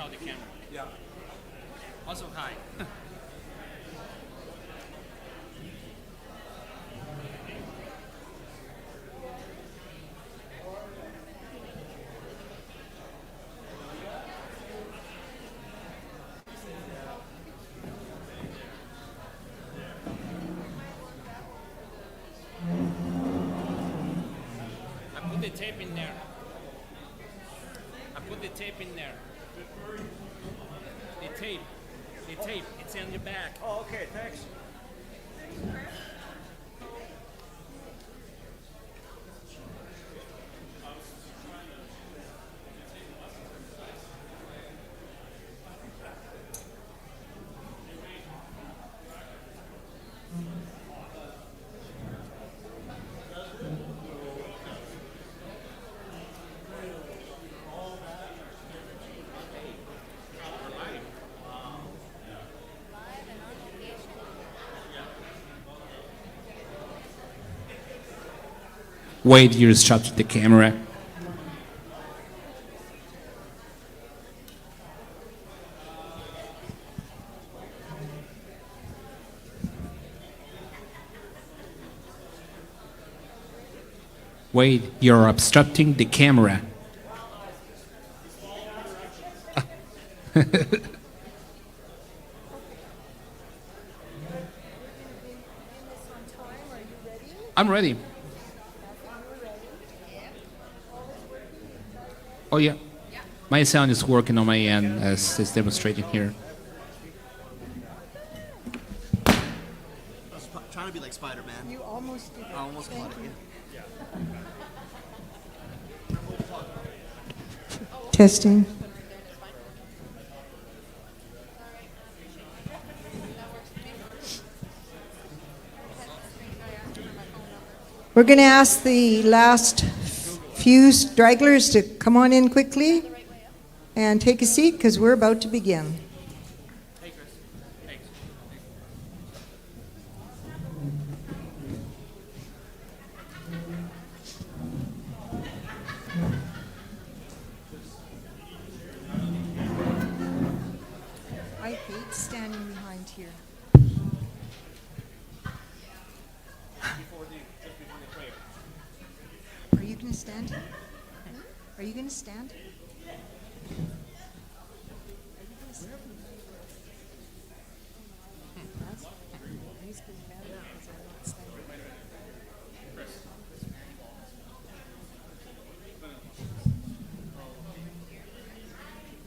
shout the camera. Yeah. Also, hi. I put the tape in there. I put the tape in there. The tape, it's on your back. Oh, okay, thanks. Wade, you shot the camera. Wade, you're obstructing the camera. I'm ready. Oh yeah. My sound is working on my end as it's demonstrating here. I was trying to be like Spider-Man. You almost did it. I almost caught it, yeah. Testing. We're going to ask the last few stragglers to come on in quickly and take a seat because we're about to begin. Hey, Chris. Thanks. I hate standing behind here. Are you going to stand? Are you going to stand?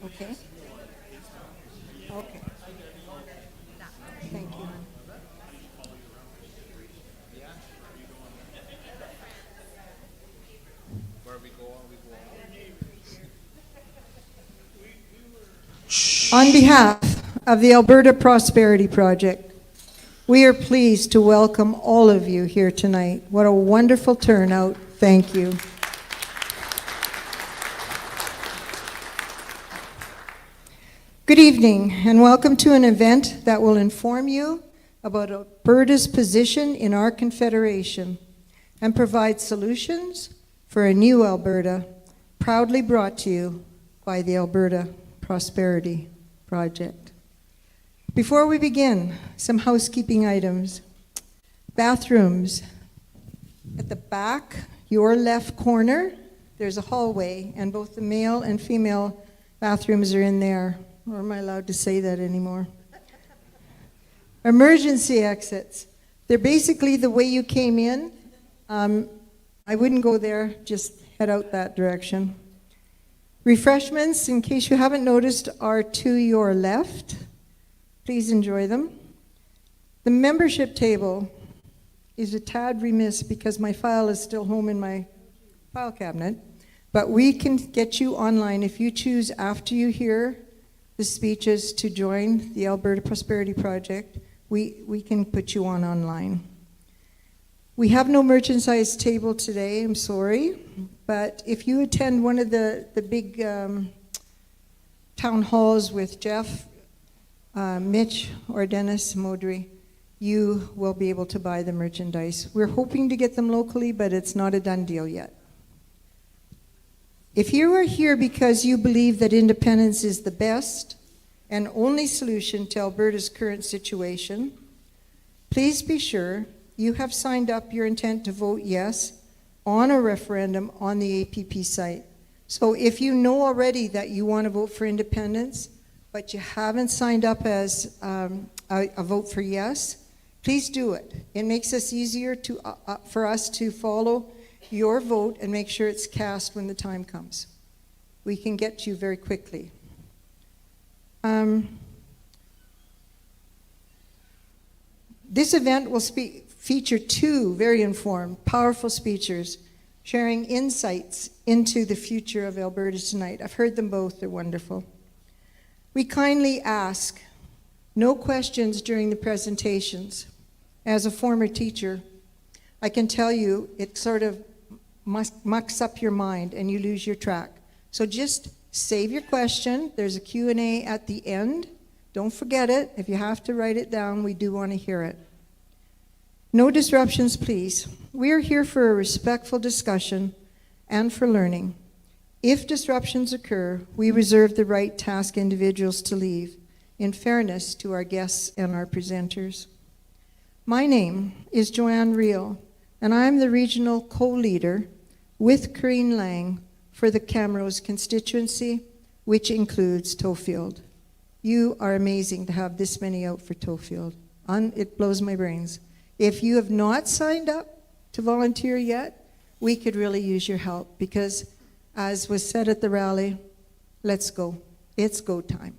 Okay. Okay. Thank you. On behalf of the Alberta Prosperity Project, we are pleased to welcome all of you here tonight. What a wonderful turnout. Thank you. Good evening, and welcome to an event that will inform you about Alberta's position in our Confederation and provide solutions for a new Alberta, proudly brought to you by the Alberta Prosperity Project. Before we begin, some housekeeping items. Bathrooms. At the back, your left corner, there's a hallway, and both the male and female bathrooms are in there. Or am I allowed to say that anymore? Emergency exits. They're basically the way you came in. I wouldn't go there, just head out that direction. Refreshments, in case you haven't noticed, are to your left. Please enjoy them. The membership table is a tad remiss because my file is still home in my file cabinet, but we can get you online if you choose after you hear the speeches to join the Alberta Prosperity Project. We can put you on online. We have no merchandise table today, I'm sorry, but if you attend one of the big town halls with Jeff, Mitch, or Dennis Modry, you will be able to buy the merchandise. We're hoping to get them locally, but it's not a done deal yet. If you are here because you believe that independence is the best and only solution to Alberta's current situation, please be sure you have signed up your intent to vote yes on a referendum on the APP site. So if you know already that you want to vote for independence, but you haven't signed up as a vote for yes, please do it. It makes us easier for us to follow your vote and make sure it's cast when the time comes. We can get to you very quickly. This event will feature two very informed, powerful speakers sharing insights into the future of Alberta tonight. I've heard them both, they're wonderful. We kindly ask no questions during the presentations. As a former teacher, I can tell you it sort of mucks up your mind and you lose your track. So just save your question. There's a Q&A at the end. Don't forget it. If you have to write it down, we do want to hear it. No disruptions, please. We are here for a respectful discussion and for learning. If disruptions occur, we reserve the right to ask individuals to leave, in fairness to our guests and our presenters. My name is Joanne Reel, and I'm the regional co-leader with Corrine Lang for the Camrose constituency, which includes Tofield. You are amazing to have this many out for Tofield. It blows my brains. If you have not signed up to volunteer yet, we could really use your help because, as was said at the rally, let's go. It's go time.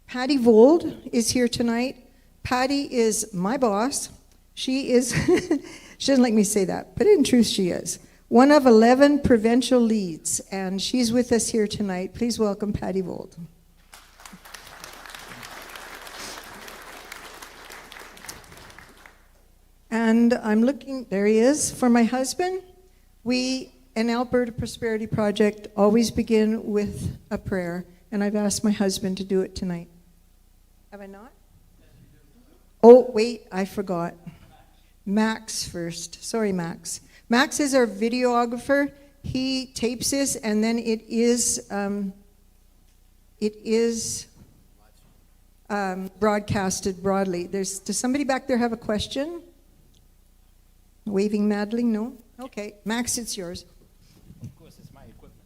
Patty Vold is here tonight. Patty is my boss. She is, she doesn't like me say that, but in truth she is. One of 11 provincial leads, and she's with us here tonight. Please welcome Patty Vold. And I'm looking, there he is, for my husband. We, in Alberta Prosperity Project, always begin with a prayer, and I've asked my husband to do it tonight. Have I not? Oh, wait, I forgot. Max first. Sorry, Max. Max is our videographer. He tapes this, and then it is broadcasted broadly. Does somebody back there have a question? Waving madly? No? Okay. Max, it's yours. Of course, it's my equipment.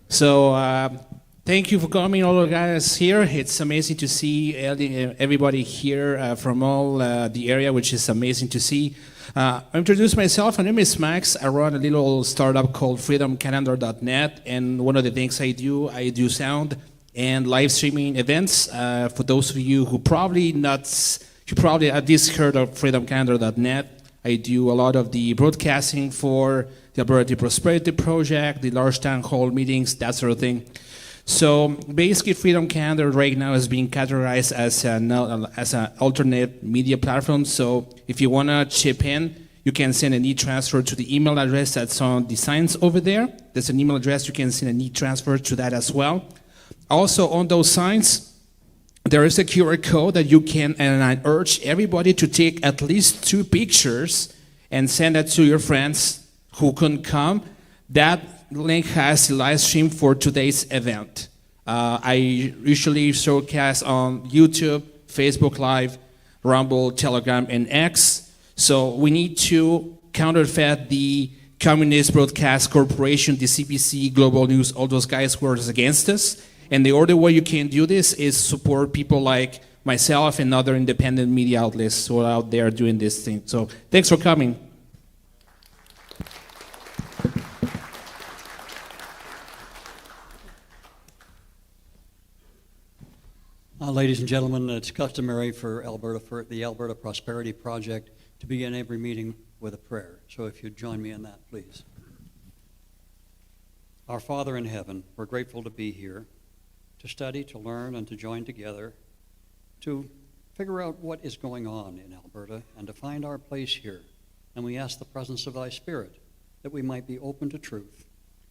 So, thank you for coming, all the guys here. It's amazing to see everybody here from all the area, which is amazing to see. I'll introduce myself. My name is Max. I run a little startup called freedomcalendar.net, and one of the things I do sound and live streaming events. For those of you who probably at least heard of freedomcalendar.net, I do a lot of the broadcasting for the Alberta Prosperity Project, the large town hall meetings, that sort of thing. So basically, Freedom Calendar right now is being categorized as an alternate media platform. So if you want to chip in, you can send an e-transfer to the email address that's on the signs over there. There's an email address. You can send an e-transfer to that as well. Also, on those signs, there is a QR code that you can, and I urge everybody to take at least 2 pictures and send that to your friends who couldn't come. That link has the live stream for today's event. I usually showcase on YouTube, Facebook Live, Rumble, Telegram, and X. So we need to counterfeit the Communist Broadcast Corporation, the CBC, Global News, all those guys who are against us. And the only way you can do this is support people like myself and other independent media outlets who are out there doing this thing. So thanks for coming. Ladies and gentlemen, it's customary for the Alberta Prosperity Project to begin every meeting with a prayer. So if you'd join me in that, please. Our Father in heaven, we're grateful to be here, to study, to learn, and to join together, to figure out what is going on in Alberta and to find our place here. And we ask the presence of thy Spirit that we might be open to truth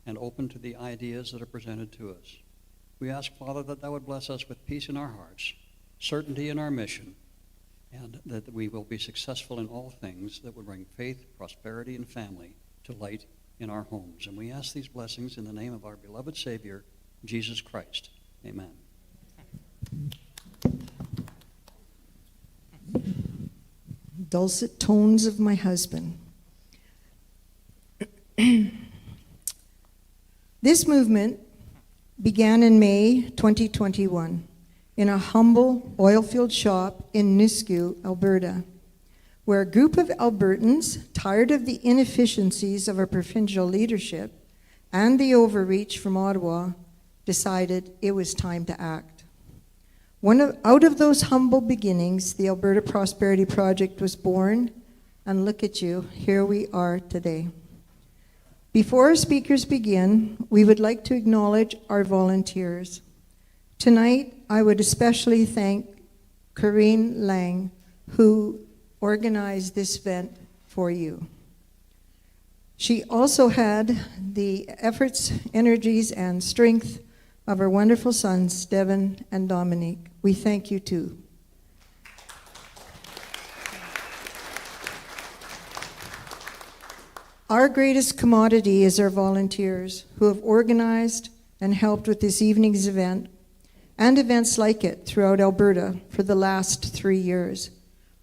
and open to the ideas that are presented to us. We ask, Father, that thou would bless us with peace in our hearts, certainty in our mission, and that we will be successful in all things that will bring faith, prosperity, and family to light in our homes. And we ask these blessings in the name of our beloved Savior, Jesus Christ. Amen. Dulcet tones of my husband. This movement began in May 2021 in a humble oilfield shop in Nisku, Alberta, where a group of Albertans, tired of the inefficiencies of our provincial leadership and the overreach from Ottawa, decided it was time to act. Out of those humble beginnings, the Alberta Prosperity Project was born, and look at you, here we are today. Before our speakers begin, we would like to acknowledge our volunteers. Tonight, I would especially thank Corinne Lang, who organized this event for you. She also had the efforts, energies, and strength of our wonderful sons, Devin and Dominique. We thank you too. Our greatest commodity is our volunteers who have organized and helped with this evening's event and events like it throughout Alberta for the last 3 years.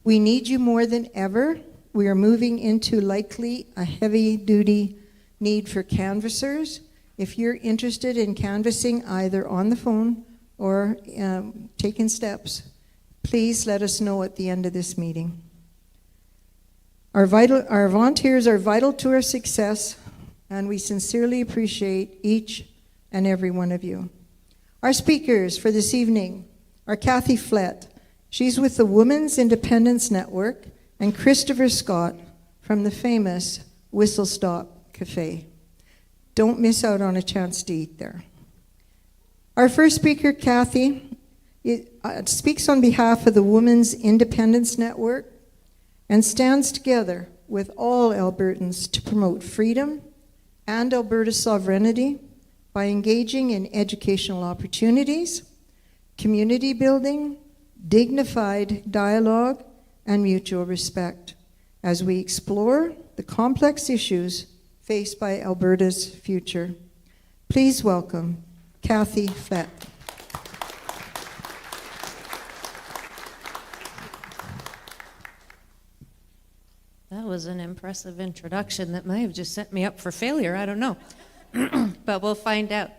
We need you more than ever. We are moving into likely a heavy-duty need for canvassers. If you're interested in canvassing either on the phone or taking steps, please let us know at the end of this meeting. Our volunteers are vital to our success, and we sincerely appreciate each and every one of you. Our speakers for this evening are Kathy Flett. She's with the Women's Independence Network, and Christopher Scott from the famous Whistle Stop Cafe. Don't miss out on a chance to eat there. Our first speaker, Kathy, speaks on behalf of the Women's Independence Network and stands together with all Albertans to promote freedom and Alberta's sovereignty by engaging in educational opportunities, community building, dignified dialogue, and mutual respect as we explore the complex issues faced by Alberta's future. Please welcome Kathy Flett. That was an impressive introduction that might have just set me up for failure. I don't know. But we'll find out.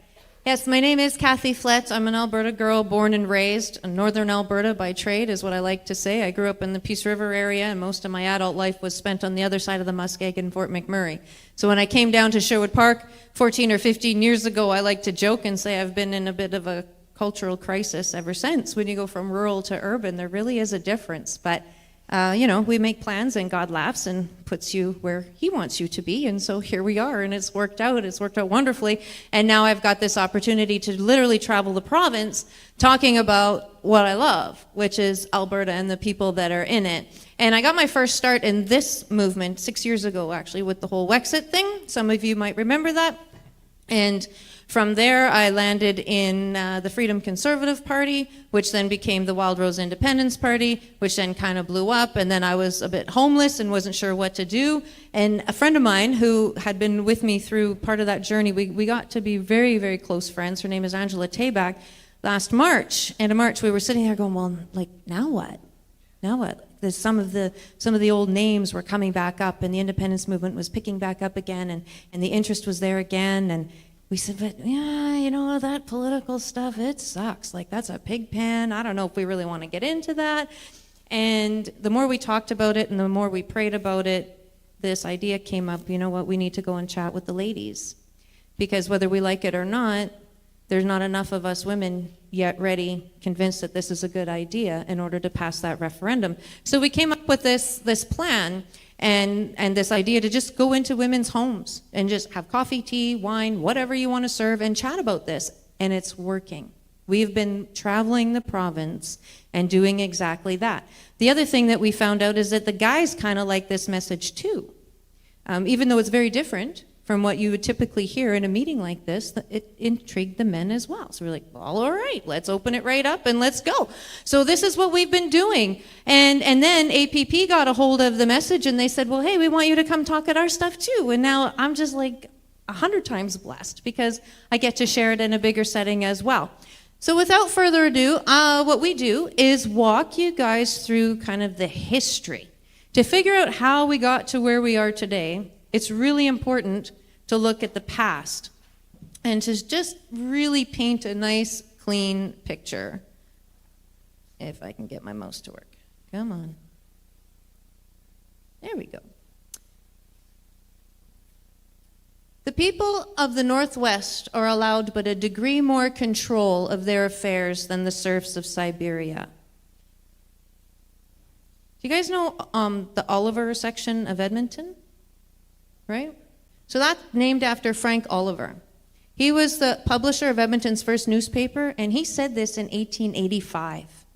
Yes, my name is Kathy Flett. I'm an Alberta girl born and raised in northern Alberta by trade, is what I like to say. I grew up in the Peace River area, and most of my adult life was spent on the other side of the Muskeg in Fort McMurray. So when I came down to Sherwood Park 14 or 15 years ago, I like to joke and say I've been in a bit of a cultural crisis ever since. When you go from rural to urban, there really is a difference. But we make plans and God laughs and puts you where he wants you to be. And so here we are, and it's worked out wonderfully. And now I've got this opportunity to literally travel the province talking about what I love, which is Alberta and the people that are in it. And I got my first start in this movement 6 years ago, actually, with the whole Wexit thing. Some of you might remember that. And from there, I landed in the Freedom Conservative Party, which then became the Wild Rose Independence Party, which then kind of blew up. And then I was a bit homeless and wasn't sure what to do. And a friend of mine who had been with me through part of that journey, we got to be very, very close friends. Her name is Angela Tabak. Last March, end of March, we were sitting there going, well, like, now what? Now what? There's some of the old names were coming back up, and the independence movement was picking back up again, and the interest was there again. And we said, but yeah, that political stuff, it sucks. Like, that's a pig pen. I don't know if we really want to get into that. And the more we talked about it and the more we prayed about it, this idea came up, you know what, we need to go and chat with the ladies. Because whether we like it or not, there's not enough of us women yet ready, convinced that this is a good idea in order to pass that referendum. So we came up with this plan and this idea to just go into women's homes and just have coffee, tea, wine, whatever you want to serve, and chat about this. And it's working. We've been traveling the province and doing exactly that. The other thing that we found out is that the guys kind of like this message too. Even though it's very different, from what you would typically hear in a meeting like this. It intrigued the men as well. So we're like, well, all right, let's open it right up and let's go. So this is what we've been doing. And then APP got a hold of the message and they said, well, hey, we want you to come talk at our stuff too. And now I'm just like 100 times blessed because I get to share it in a bigger setting as well. So without further ado, what we do is walk you guys through kind of the history. To figure out how we got to where we are today, it's really important to look at the past and to just really paint a nice, clean picture. If I can get my mouse to work. Come on. There we go. The people of the Northwest are allowed but a degree more control of their affairs than the serfs of Siberia. Do you guys know the Oliver section of Edmonton? Right? So that's named after Frank Oliver. He was the publisher of Edmonton's first newspaper, and he said this in 1885.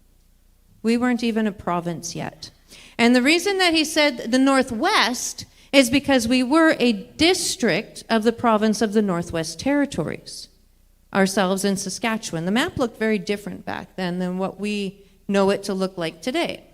We weren't even a province yet. And the reason that he said the Northwest is because we were a district of the province of the Northwest Territories, ourselves in Saskatchewan. The map looked very different back then than what we know it to look like today.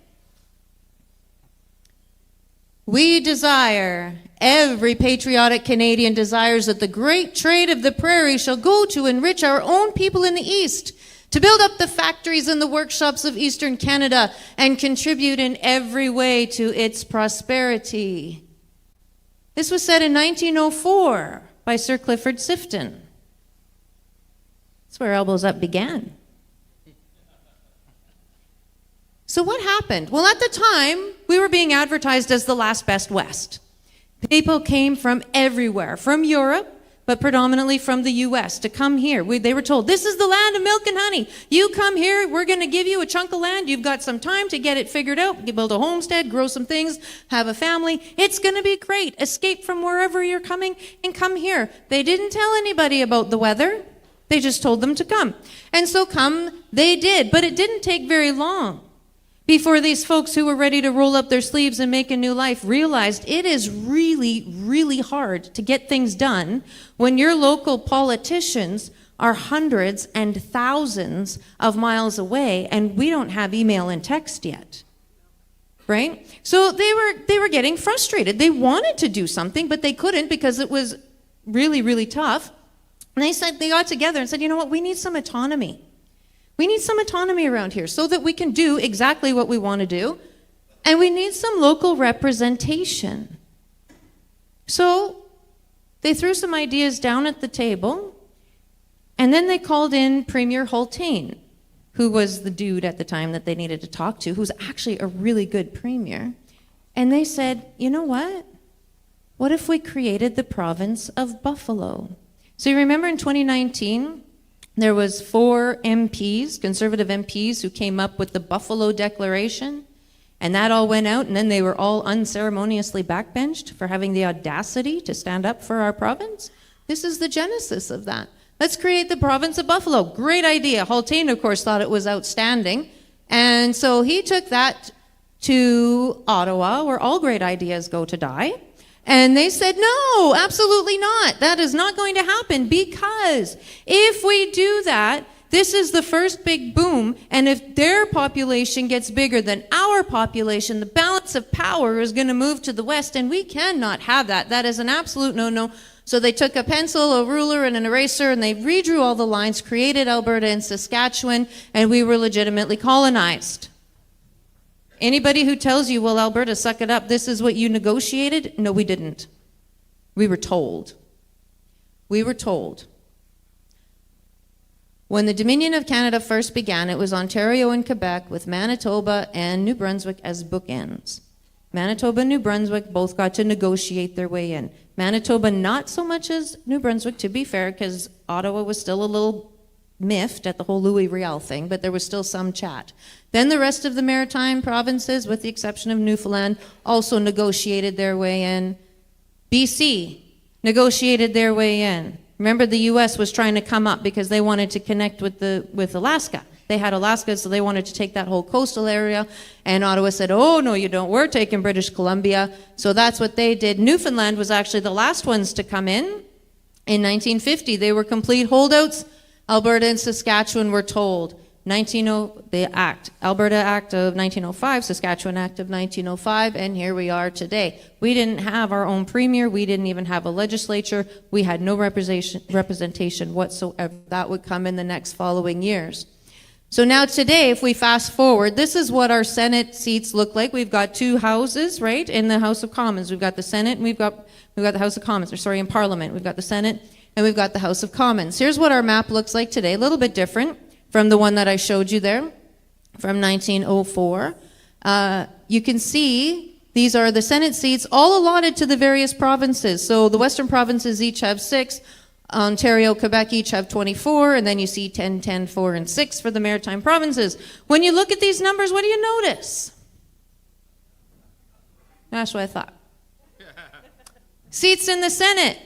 We desire, every patriotic Canadian desires that the great trade of the prairie shall go to enrich our own people in the East, to build up the factories and the workshops of Eastern Canada and contribute in every way to its prosperity. This was said in 1904 by Sir Clifford Sifton. That's where Elbows Up began. So what happened? Well, at the time, we were being advertised as the last best West. People came from everywhere, from Europe, but predominantly from the U.S. to come here. They were told, this is the land of milk and honey. You come here, we're going to give you a chunk of land. You've got some time to get it figured out, build a homestead, grow some things, have a family. It's going to be great. Escape from wherever you're coming and come here. They didn't tell anybody about the weather. They just told them to come. And so come they did, but it didn't take very long before these folks who were ready to roll up their sleeves and make a new life realized it is really, really hard to get things done when your local politicians are hundreds and thousands of miles away and we don't have email and text yet. Right? So they were getting frustrated. They wanted to do something, but they couldn't because it was really, really tough. And they got together and said, you know what, we need some autonomy. We need some autonomy around here so that we can do exactly what we want to do. And we need some local representation. So they threw some ideas down at the table, and then they called in Premier Hultane, who was the dude at the time that they needed to talk to, who's actually a really good premier. And they said, you know what? What if we created the province of Buffalo? So you remember in 2019, there was 4 MPs, conservative MPs, who came up with the Buffalo Declaration, and that all went out, and then they were all unceremoniously backbenched for having the audacity to stand up for our province. This is the genesis of that. Let's create the province of Buffalo. Great idea. Hultane, of course, thought it was outstanding, and so he took that to Ottawa, where all great ideas go to die. And they said, no, absolutely not. That is not going to happen because if we do that, this is the first big boom. And if their population gets bigger than our population, the balance of power is going to move to the West. And we cannot have that. That is an absolute no-no. So they took a pencil, a ruler, and an eraser, and they redrew all the lines, created Alberta and Saskatchewan, and we were legitimately colonized. Anybody who tells you, well, Alberta, suck it up, this is what you negotiated? No, we didn't. We were told. We were told. When the Dominion of Canada first began, it was Ontario and Quebec with Manitoba and New Brunswick as bookends. Manitoba and New Brunswick both got to negotiate their way in. Manitoba not so much as New Brunswick, to be fair, because Ottawa was still a little miffed at the whole Louis Riel thing, but there was still some chat. Then the rest of the maritime provinces, with the exception of Newfoundland, also negotiated their way in. BC negotiated their way in. Remember, the U.S. was trying to come up because they wanted to connect with Alaska. They had Alaska, so they wanted to take that whole coastal area. And Ottawa said, oh, no, you don't. We're taking British Columbia. So that's what they did. Newfoundland was actually the last ones to come in. In 1950, they were complete holdouts. Alberta and Saskatchewan were told. The Act, Alberta Act of 1905, Saskatchewan Act of 1905, and here we are today. We didn't have our own premier. We didn't even have a legislature. We had no representation whatsoever. That would come in the next following years. So now today, if we fast forward, this is what our Senate seats look like. We've got two houses, right, in the House of Commons. We've got the Senate, and we've got the House of Commons, in Parliament. We've got the Senate, and we've got the House of Commons. Here's what our map looks like today, a little bit different from the one that I showed you there from 1904. You can see these are the Senate seats all allotted to the various provinces. So the Western provinces each have 6, Ontario, Quebec each have 24, and then you see 10, 10, 4, and 6 for the Maritime provinces. When you look at these numbers, what do you notice? That's what I thought. Seats in the Senate.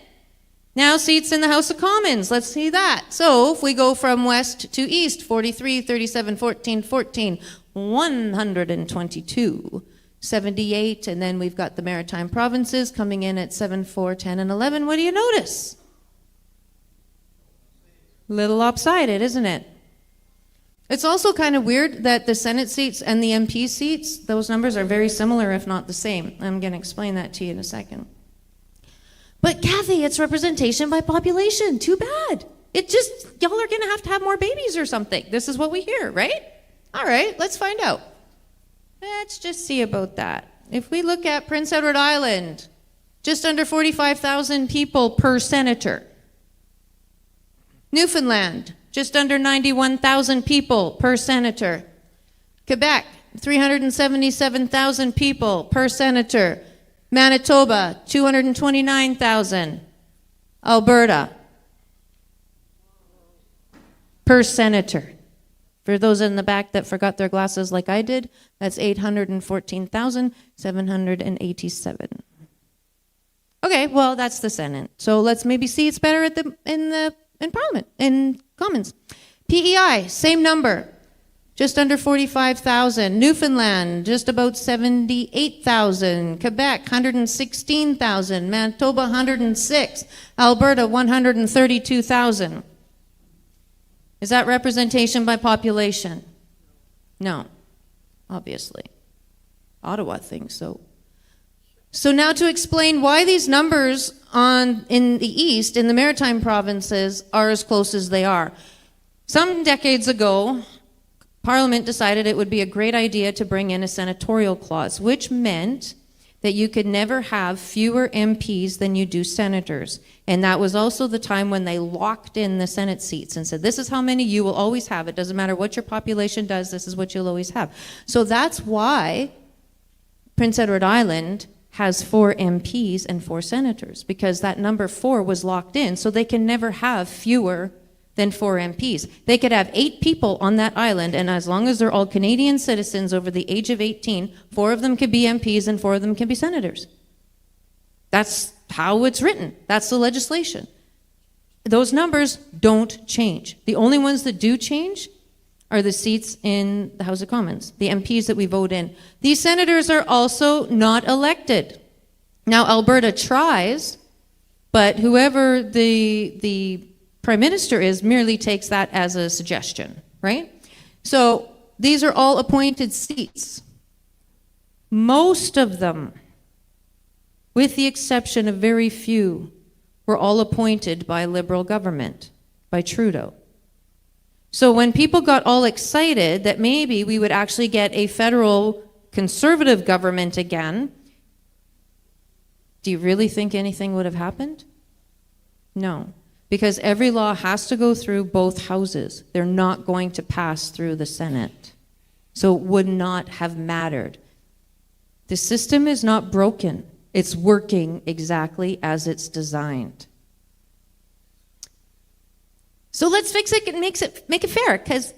Now seats in the House of Commons. Let's see that. So if we go from west to east, 43, 37, 14, 14, 122, 78, and then we've got the Maritime provinces coming in at 7, 4, 10, and 11. What do you notice? Little lopsided, isn't it? It's also kind of weird that the Senate seats and the MP seats, those numbers are very similar, if not the same. I'm going to explain that to you in a second. But Kathy, it's representation by population. Too bad. It just, y'all are going to have more babies or something. This is what we hear, right? All right, let's find out. Let's just see about that. If we look at Prince Edward Island, just under 45,000 people per senator. Newfoundland, just under 91,000 people per senator. Quebec, 377,000 people per senator. Manitoba, 229,000. Alberta, per senator. For those in the back that forgot their glasses like I did, that's 814,787. Okay, well, that's the Senate. So let's maybe see it's better in Parliament, in Commons. PEI, same number. Just under 45,000. Newfoundland, just about 78,000. Quebec, 116,000. Manitoba, 106. Alberta, 132,000. Is that representation by population? No, obviously. Ottawa thinks so. So now to explain why these numbers in the east, in the Maritime provinces, are as close as they are. Some decades ago, Parliament decided it would be a great idea to bring in a senatorial clause, which meant that you could never have fewer MPs than you do senators. And that was also the time when they locked in the Senate seats and said, this is how many you will always have. It doesn't matter what your population does, this is what you'll always have. So that's why Prince Edward Island has 4 MPs and 4 senators, because that number 4 was locked in, so they can never have fewer than 4 MPs. They could have 8 people on that island, and as long as they're all Canadian citizens over the age of 18, 4 of them could be MPs and 4 of them can be senators. That's how it's written. That's the legislation. Those numbers don't change. The only ones that do change are the seats in the House of Commons, the MPs that we vote in. These senators are also not elected. Now, Alberta tries, but whoever the Prime Minister is merely takes that as a suggestion, right? So these are all appointed seats. Most of them, with the exception of very few, were all appointed by Liberal government, by Trudeau. So when people got all excited that maybe we would actually get a federal Conservative government again, do you really think anything would have happened? No. Because every law has to go through both houses. They're not going to pass through the Senate. So it would not have mattered. The system is not broken. It's working exactly as it's designed. So let's fix it and make it fair, because,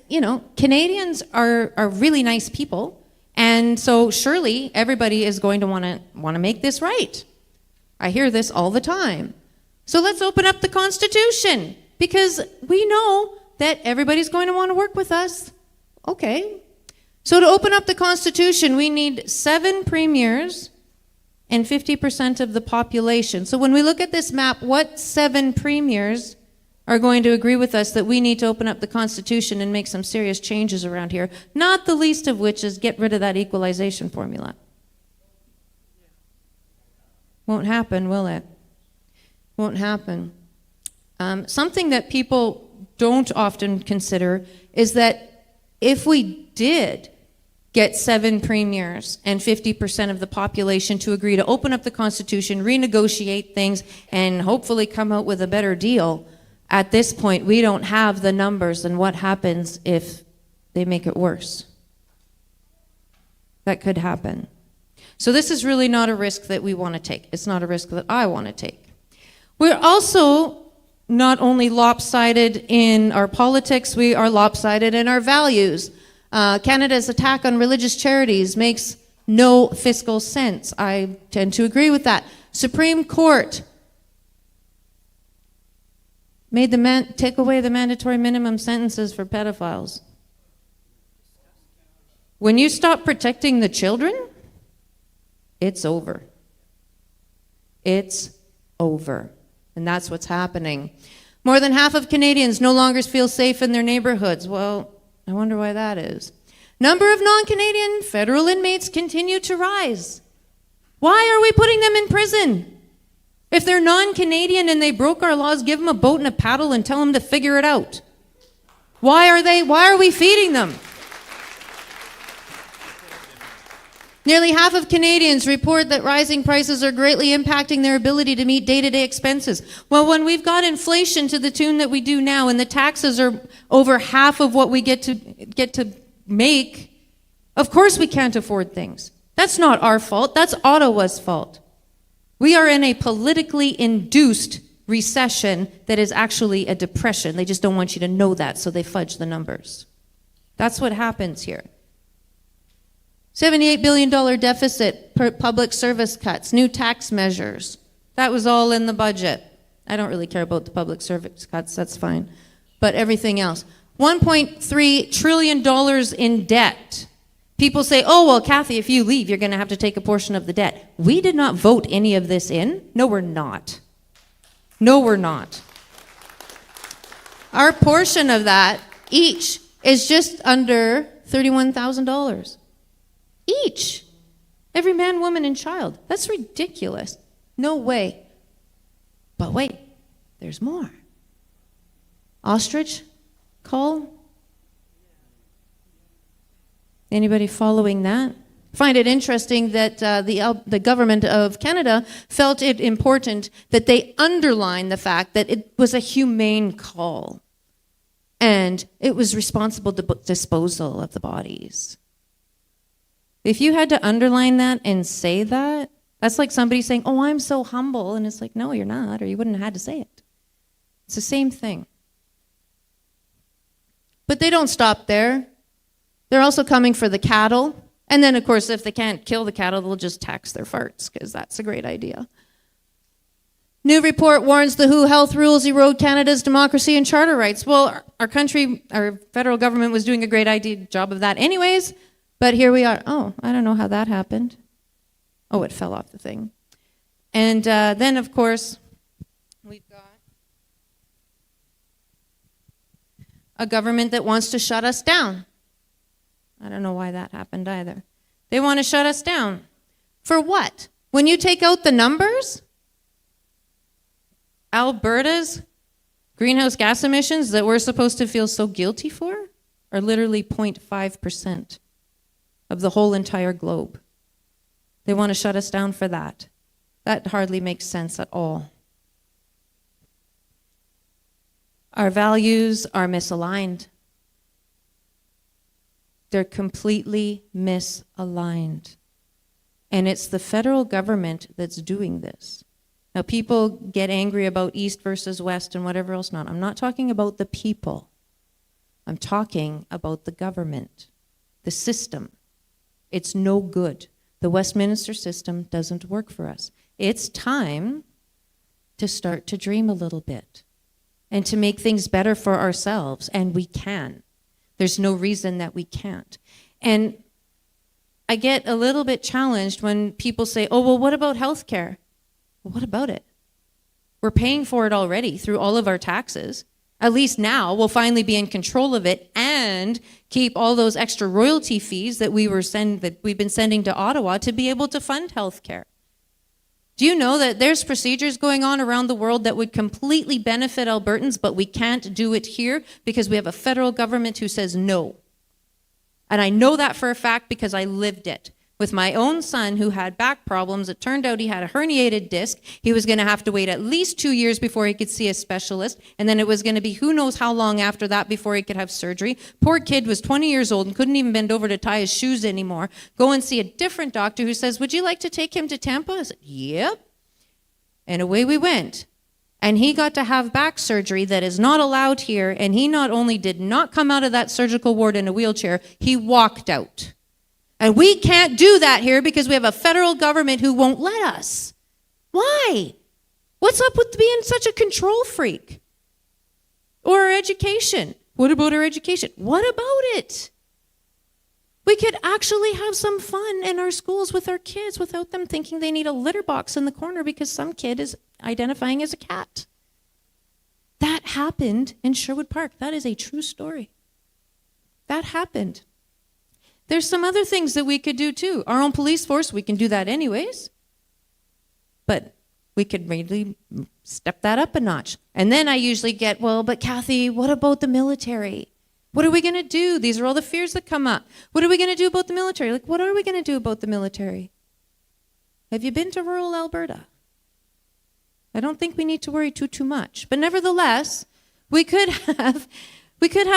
Canadians are really nice people, and so surely everybody is going to want to make this right. I hear this all the time. So let's open up the Constitution, because we know that everybody's going to want to work with us. Okay. So to open up the Constitution, we need 7 premiers and 50% of the population. So when we look at this map, what 7 premiers are going to agree with us that we need to open up the Constitution and make some serious changes around here, not the least of which is get rid of that equalization formula? Won't happen, will it? Won't happen. Something that people don't often consider is that if we did get 7 premiers and 50% of the population to agree to open up the Constitution, renegotiate things, and hopefully come out with a better deal, at this point, we don't have the numbers, and what happens if they make it worse? That could happen. So this is really not a risk that we want to take. It's not a risk that I want to take. We're also not only lopsided in our politics, we are lopsided in our values. Canada's attack on religious charities makes no fiscal sense. I tend to agree with that. Supreme Court made take away the mandatory minimum sentences for pedophiles. When you stop protecting the children, it's over. It's over. And that's what's happening. More than half of Canadians no longer feel safe in their neighborhoods. Well, I wonder why that is. Number of non-Canadian federal inmates continue to rise. Why are we putting them in prison? If they're non-Canadian and they broke our laws, give them a boat and a paddle and tell them to figure it out. Why are we feeding them? Nearly half of Canadians report that rising prices are greatly impacting their ability to meet day-to-day expenses. Well, when we've got inflation to the tune that we do now, and the taxes are over half of what we get to make, of course we can't afford things. That's not our fault. That's Ottawa's fault. We are in a politically induced recession that is actually a depression. They just don't want you to know that, so they fudge the numbers. That's what happens here. $78 billion deficit, public service cuts, new tax measures. That was all in the budget. I don't really care about the public service cuts, that's fine. But everything else. $1.3 trillion in debt. People say, oh, well, Kathy, if you leave, you're going to have to take a portion of the debt. We did not vote any of this in. No, we're not. No, we're not. Our portion of that, each, is just under $31,000. Each. Every man, woman, and child. That's ridiculous. No way. But wait, there's more. Ostrich call? Anybody following that? Find it interesting that the government of Canada felt it important that they underline the fact that it was a humane call and it was responsible disposal of the bodies. If you had to underline that and say that, that's like somebody saying, oh, I'm so humble. And it's like, no, you're not, or you wouldn't have had to say it. It's the same thing. But they don't stop there. They're also coming for the cattle. And then, of course, if they can't kill the cattle, they'll just tax their farts, because that's a great idea. New report warns the WHO health rules erode Canada's democracy and charter rights. Well, our federal government was doing a great job of that anyways. But here we are. Oh, I don't know how that happened. Oh, it fell off the thing. And then, of course, we've got a government that wants to shut us down. I don't know why that happened either. They want to shut us down. For what? When you take out the numbers, Alberta's greenhouse gas emissions that we're supposed to feel so guilty for are literally 0.5%. Of the whole entire globe. They want to shut us down for that. That hardly makes sense at all. Our values are misaligned. They're completely misaligned. And it's the federal government that's doing this. Now, people get angry about East versus West and whatever else not. I'm not talking about the people. I'm talking about the government, the system. It's no good. The Westminster system doesn't work for us. It's time to start to dream a little bit and to make things better for ourselves, and we can. There's no reason that we can't. And I get a little bit challenged when people say, oh, well, what about healthcare? Well, what about it? We're paying for it already through all of our taxes. At least now we'll finally be in control of it and keep all those extra royalty fees that we've been sending to Ottawa to be able to fund healthcare. Do you know that there's procedures going on around the world that would completely benefit Albertans, but we can't do it here because we have a federal government who says no? And I know that for a fact because I lived it. With my own son who had back problems, it turned out he had a herniated disc. He was going to have to wait at least 2 years before he could see a specialist. And then it was going to be who knows how long after that before he could have surgery. Poor kid was 20 years old and couldn't even bend over to tie his shoes anymore. Go and see a different doctor who says, would you like to take him to Tampa? I said, yep. And away we went. And he got to have back surgery that is not allowed here. And he not only did not come out of that surgical ward in a wheelchair, he walked out. And we can't do that here because we have a federal government who won't let us. Why? What's up with being such a control freak? Or our education. What about our education? What about it? We could actually have some fun in our schools with our kids without them thinking they need a litter box in the corner because some kid is identifying as a cat. That happened in Sherwood Park. That is a true story. That happened. There's some other things that we could do too. Our own police force, we can do that anyways. But we could really step that up a notch. And then I usually get, well, but Kathy, what about the military? What are we going to do? These are all the fears that come up. What are we going to do about the military? Like, what are we going to do about the military? Have you been to rural Alberta? I don't think we need to worry too much. But nevertheless, we could have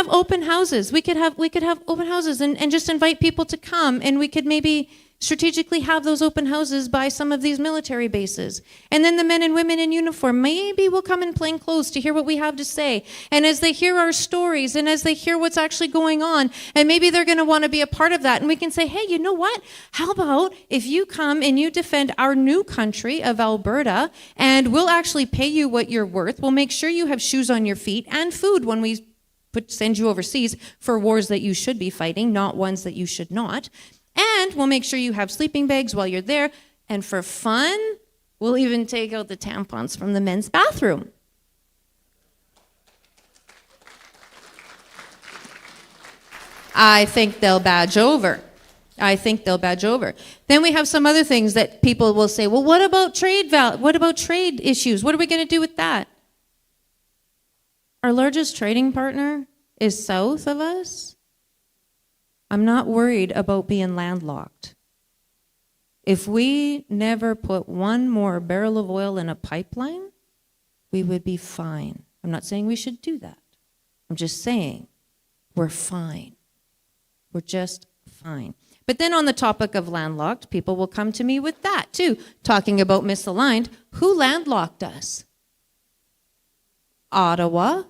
open houses. We could have open houses and just invite people to come, and we could maybe strategically have those open houses by some of these military bases. And then the men and women in uniform maybe will come in plain clothes to hear what we have to say. And as they hear our stories and as they hear what's actually going on, and maybe they're going to want to be a part of that, and we can say, hey, you know what? How about if you come and you defend our new country of Alberta, and we'll actually pay you what you're worth. We'll make sure you have shoes on your feet and food when we send you overseas for wars that you should be fighting, not ones that you should not. And we'll make sure you have sleeping bags while you're there. And for fun, we'll even take out the tampons from the men's bathroom. I think they'll badge over. Then we have some other things that people will say, well, what about trade issues? What are we going to do with that? Our largest trading partner is south of us. I'm not worried about being landlocked. If we never put one more barrel of oil in a pipeline, we would be fine. I'm not saying we should do that. I'm just saying we're fine. We're just fine. But then on the topic of landlocked, people will come to me with that too, talking about misaligned. Who landlocked us? Ottawa.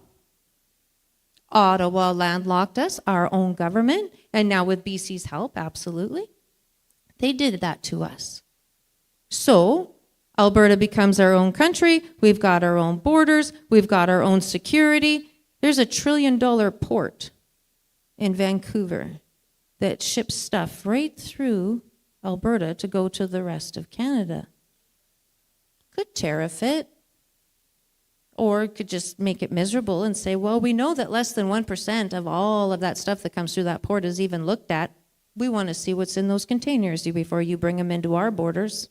Ottawa landlocked us, our own government, and now with BC's help, absolutely. They did that to us. So Alberta becomes our own country. We've got our own borders. We've got our own security. There's a $1 trillion port in Vancouver that ships stuff right through Alberta to go to the rest of Canada. Could tariff it. Or could just make it miserable and say, well, we know that less than 1% of all of that stuff that comes through that port is even looked at. We want to see what's in those containers before you bring them into our borders.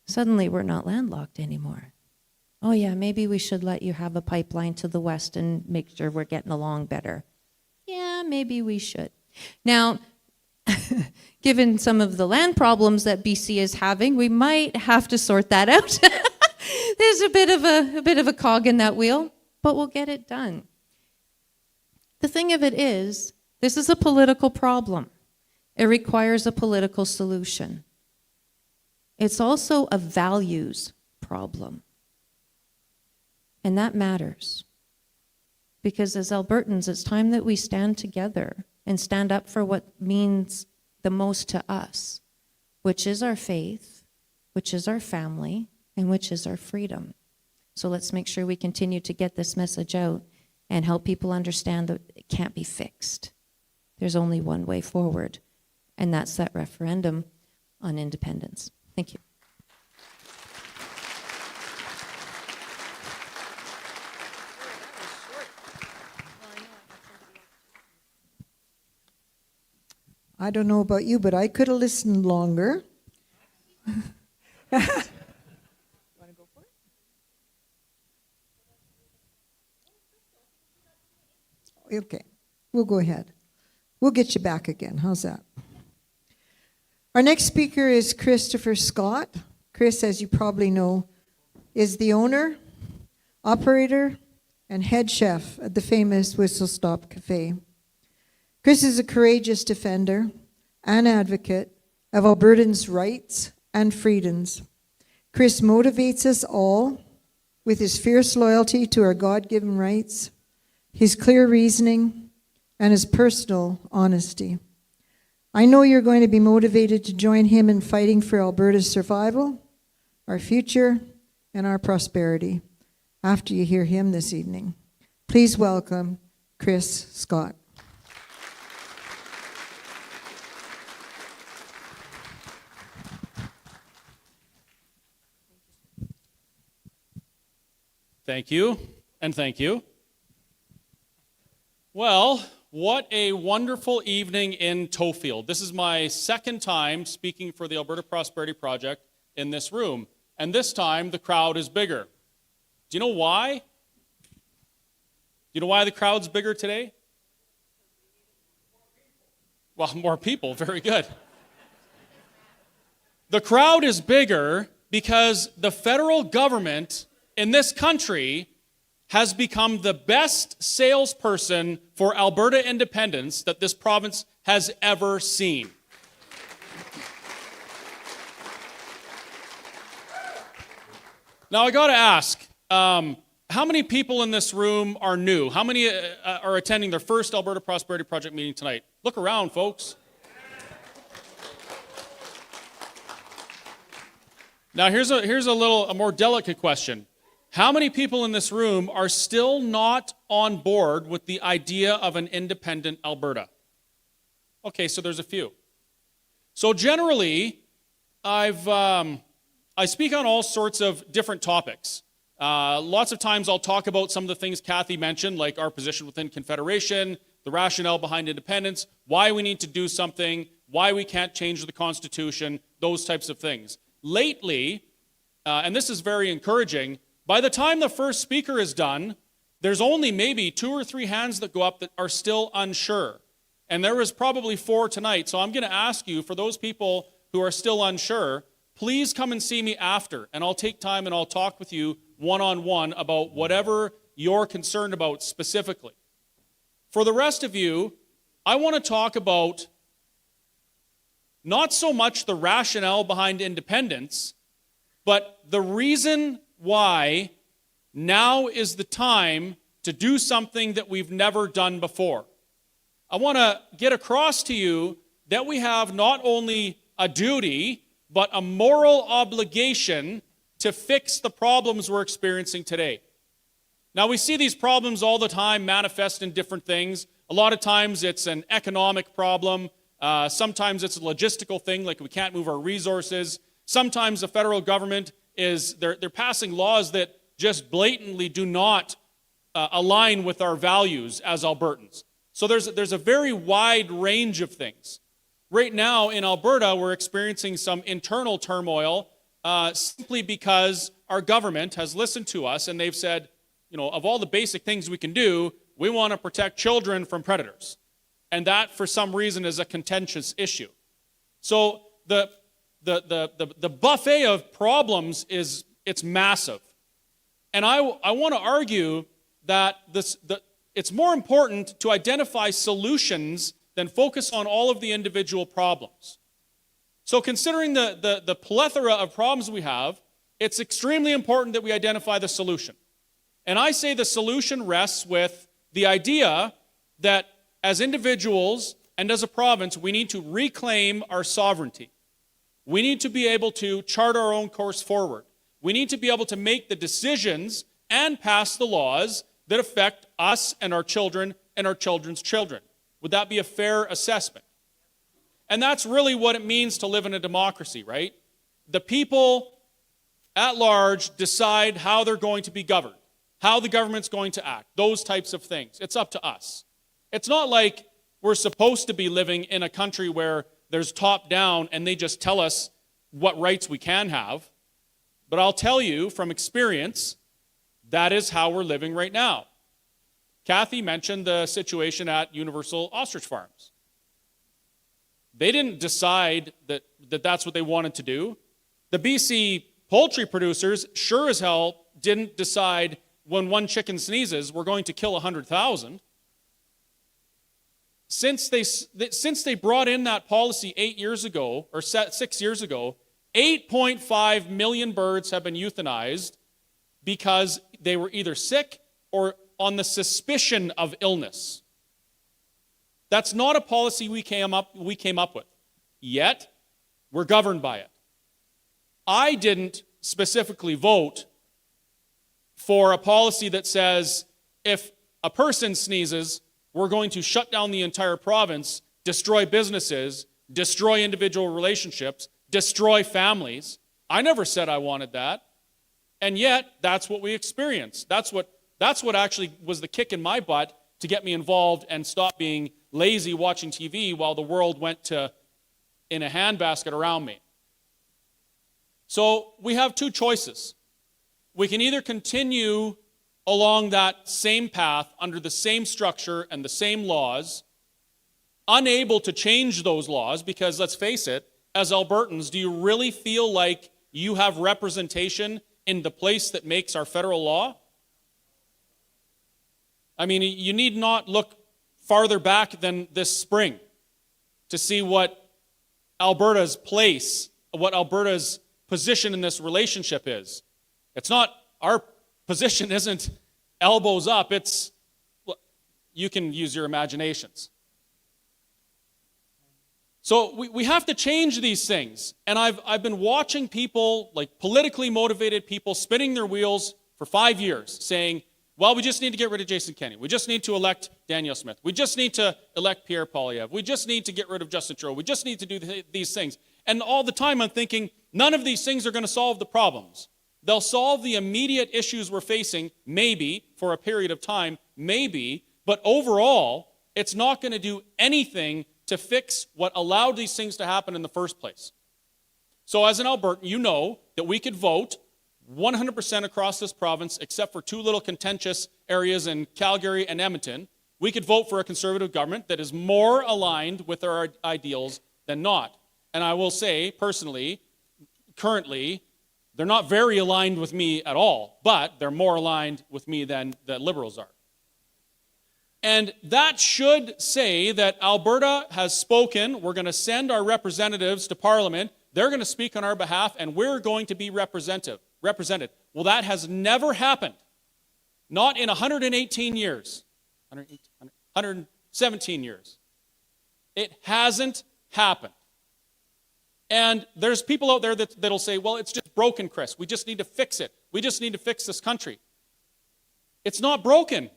Suddenly, we're not landlocked anymore. Oh, yeah, maybe we should let you have a pipeline to the west and make sure we're getting along better. Yeah, maybe we should. Now, given some of the land problems that BC is having, we might have to sort that out. There's a bit of a cog in that wheel, but we'll get it done. The thing of it is, this is a political problem. It requires a political solution. It's also a values problem. And that matters. Because as Albertans, it's time that we stand together and stand up for what means the most to us, which is our faith, which is our family, and which is our freedom. So let's make sure we continue to get this message out and help people understand that it can't be fixed. There's only one way forward, and that's that referendum on independence. Thank you. I don't know about you, but I could have listened longer. Okay, we'll go ahead. We'll get you back again. How's that? Our next speaker is Christopher Scott. Chris, as you probably know, is the owner, operator, and head chef at the famous Whistle Stop Cafe. Chris is a courageous defender and advocate of Albertans' rights and freedoms. Chris motivates us all with his fierce loyalty to our God-given rights, his clear reasoning, and his personal honesty. I know you're going to be motivated to join him in fighting for Alberta's survival, our future, and our prosperity after you hear him this evening. Please welcome Chris Scott. Thank you, and thank you. Well, what a wonderful evening in Tofield. This is my second time speaking for the Alberta Prosperity Project in this room, and this time the crowd is bigger. Do you know why? Do you know why the crowd's bigger today? Well, more people, very good. The crowd is bigger because the federal government in this country has become the best salesperson for Alberta independence that this province has ever seen. Now, I got to ask, how many people in this room are new? How many are attending their first Alberta Prosperity Project meeting tonight? Look around, folks. Now, here's a more delicate question. How many people in this room are still not on board with the idea of an independent Alberta? Okay, so there's a few. So generally, I speak on all sorts of different topics. Lots of times I'll talk about some of the things Kathy mentioned, like our position within Confederation, the rationale behind independence, why we need to do something, why we can't change the Constitution, those types of things. Lately, and this is very encouraging, by the time the first speaker is done, there's only maybe 2 or 3 hands that go up that are still unsure. And there was probably 4 tonight. So I'm going to ask you, for those people who are still unsure, please come and see me after, and I'll take time and I'll talk with you one-on-one about whatever you're concerned about specifically. For the rest of you, I want to talk about not so much the rationale behind independence, but the reason why now is the time to do something that we've never done before. I want to get across to you that we have not only a duty, but a moral obligation to fix the problems we're experiencing today. Now, we see these problems all the time manifest in different things. A lot of times it's an economic problem. Sometimes it's a logistical thing, like we can't move our resources. Sometimes the federal government they're passing laws that just blatantly do not align with our values as Albertans. So there's a very wide range of things. Right now in Alberta, we're experiencing some internal turmoil simply because our government has listened to us and they've said, of all the basic things we can do, we want to protect children from predators. And that, for some reason, is a contentious issue. So the buffet of problems it's massive. And I want to argue that it's more important to identify solutions than focus on all of the individual problems. So considering the plethora of problems we have, it's extremely important that we identify the solution. And I say the solution rests with the idea that as individuals and as a province, we need to reclaim our sovereignty. We need to be able to chart our own course forward. We need to be able to make the decisions and pass the laws that affect us and our children and our children's children. Would that be a fair assessment? And that's really what it means to live in a democracy, right? The people at large decide how they're going to be governed, how the government's going to act, those types of things. It's up to us. It's not like we're supposed to be living in a country where there's top down and they just tell us what rights we can have. But I'll tell you from experience, that is how we're living right now. Kathy mentioned the situation at Universal Ostrich Farms. They didn't decide that that's what they wanted to do. The BC poultry producers sure as hell didn't decide when one chicken sneezes, we're going to kill 100,000. Since they brought in that policy 8 years ago, or 6 years ago, 8.5 million birds have been euthanized because they were either sick or on the suspicion of illness. That's not a policy we came up with. Yet, we're governed by it. I didn't specifically vote for a policy that says if a person sneezes, we're going to shut down the entire province, destroy businesses, destroy individual relationships, destroy families. I never said I wanted that. And yet, that's what we experienced. That's what actually was the kick in my butt to get me involved and stop being lazy watching TV while the world went in a handbasket around me. So we have two choices. We can either continue along that same path under the same structure and the same laws, unable to change those laws, because let's face it, as Albertans, do you really feel like you have representation in the place that makes our federal law? I mean, you need not look farther back than this spring to see what Alberta's place, what Alberta's position in this relationship is. It's not, our position isn't elbows up, it's, you can use your imaginations. So we have to change these things. And I've been watching people, like politically motivated people, spinning their wheels for 5 years, saying, well, we just need to get rid of Jason Kenney. We just need to elect Danielle Smith. We just need to elect Pierre Poilievre. We just need to get rid of Justin Trudeau. We just need to do these things. And all the time I'm thinking, none of these things are going to solve the problems. They'll solve the immediate issues we're facing, maybe, for a period of time, maybe, but overall, it's not going to do anything to fix what allowed these things to happen in the first place. So as an Albertan, you know that we could vote 100% across this province, except for two little contentious areas in Calgary and Edmonton. We could vote for a conservative government that is more aligned with our ideals than not. And I will say, personally, currently, they're not very aligned with me at all, but they're more aligned with me than the Liberals are. And that should say that Alberta has spoken. We're going to send our representatives to Parliament. They're going to speak on our behalf, and we're going to be represented. Well, that has never happened. Not in 118 years. 117 years. It hasn't happened. And there's people out there that'll say, well, it's just broken, Chris. We just need to fix it. We just need to fix this country. It's not broken.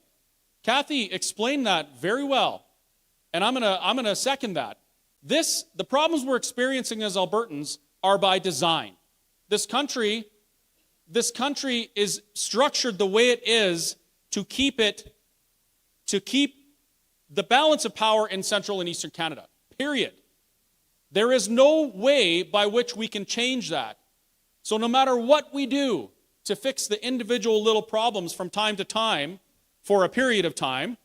Kathy explained that very well. And I'm gonna second that. The problems we're experiencing as Albertans are by design. This country is structured the way it is to keep the balance of power in Central and Eastern Canada. Period. There is no way by which we can change that. So no matter what we do to fix the individual little problems from time to time, for a period of time,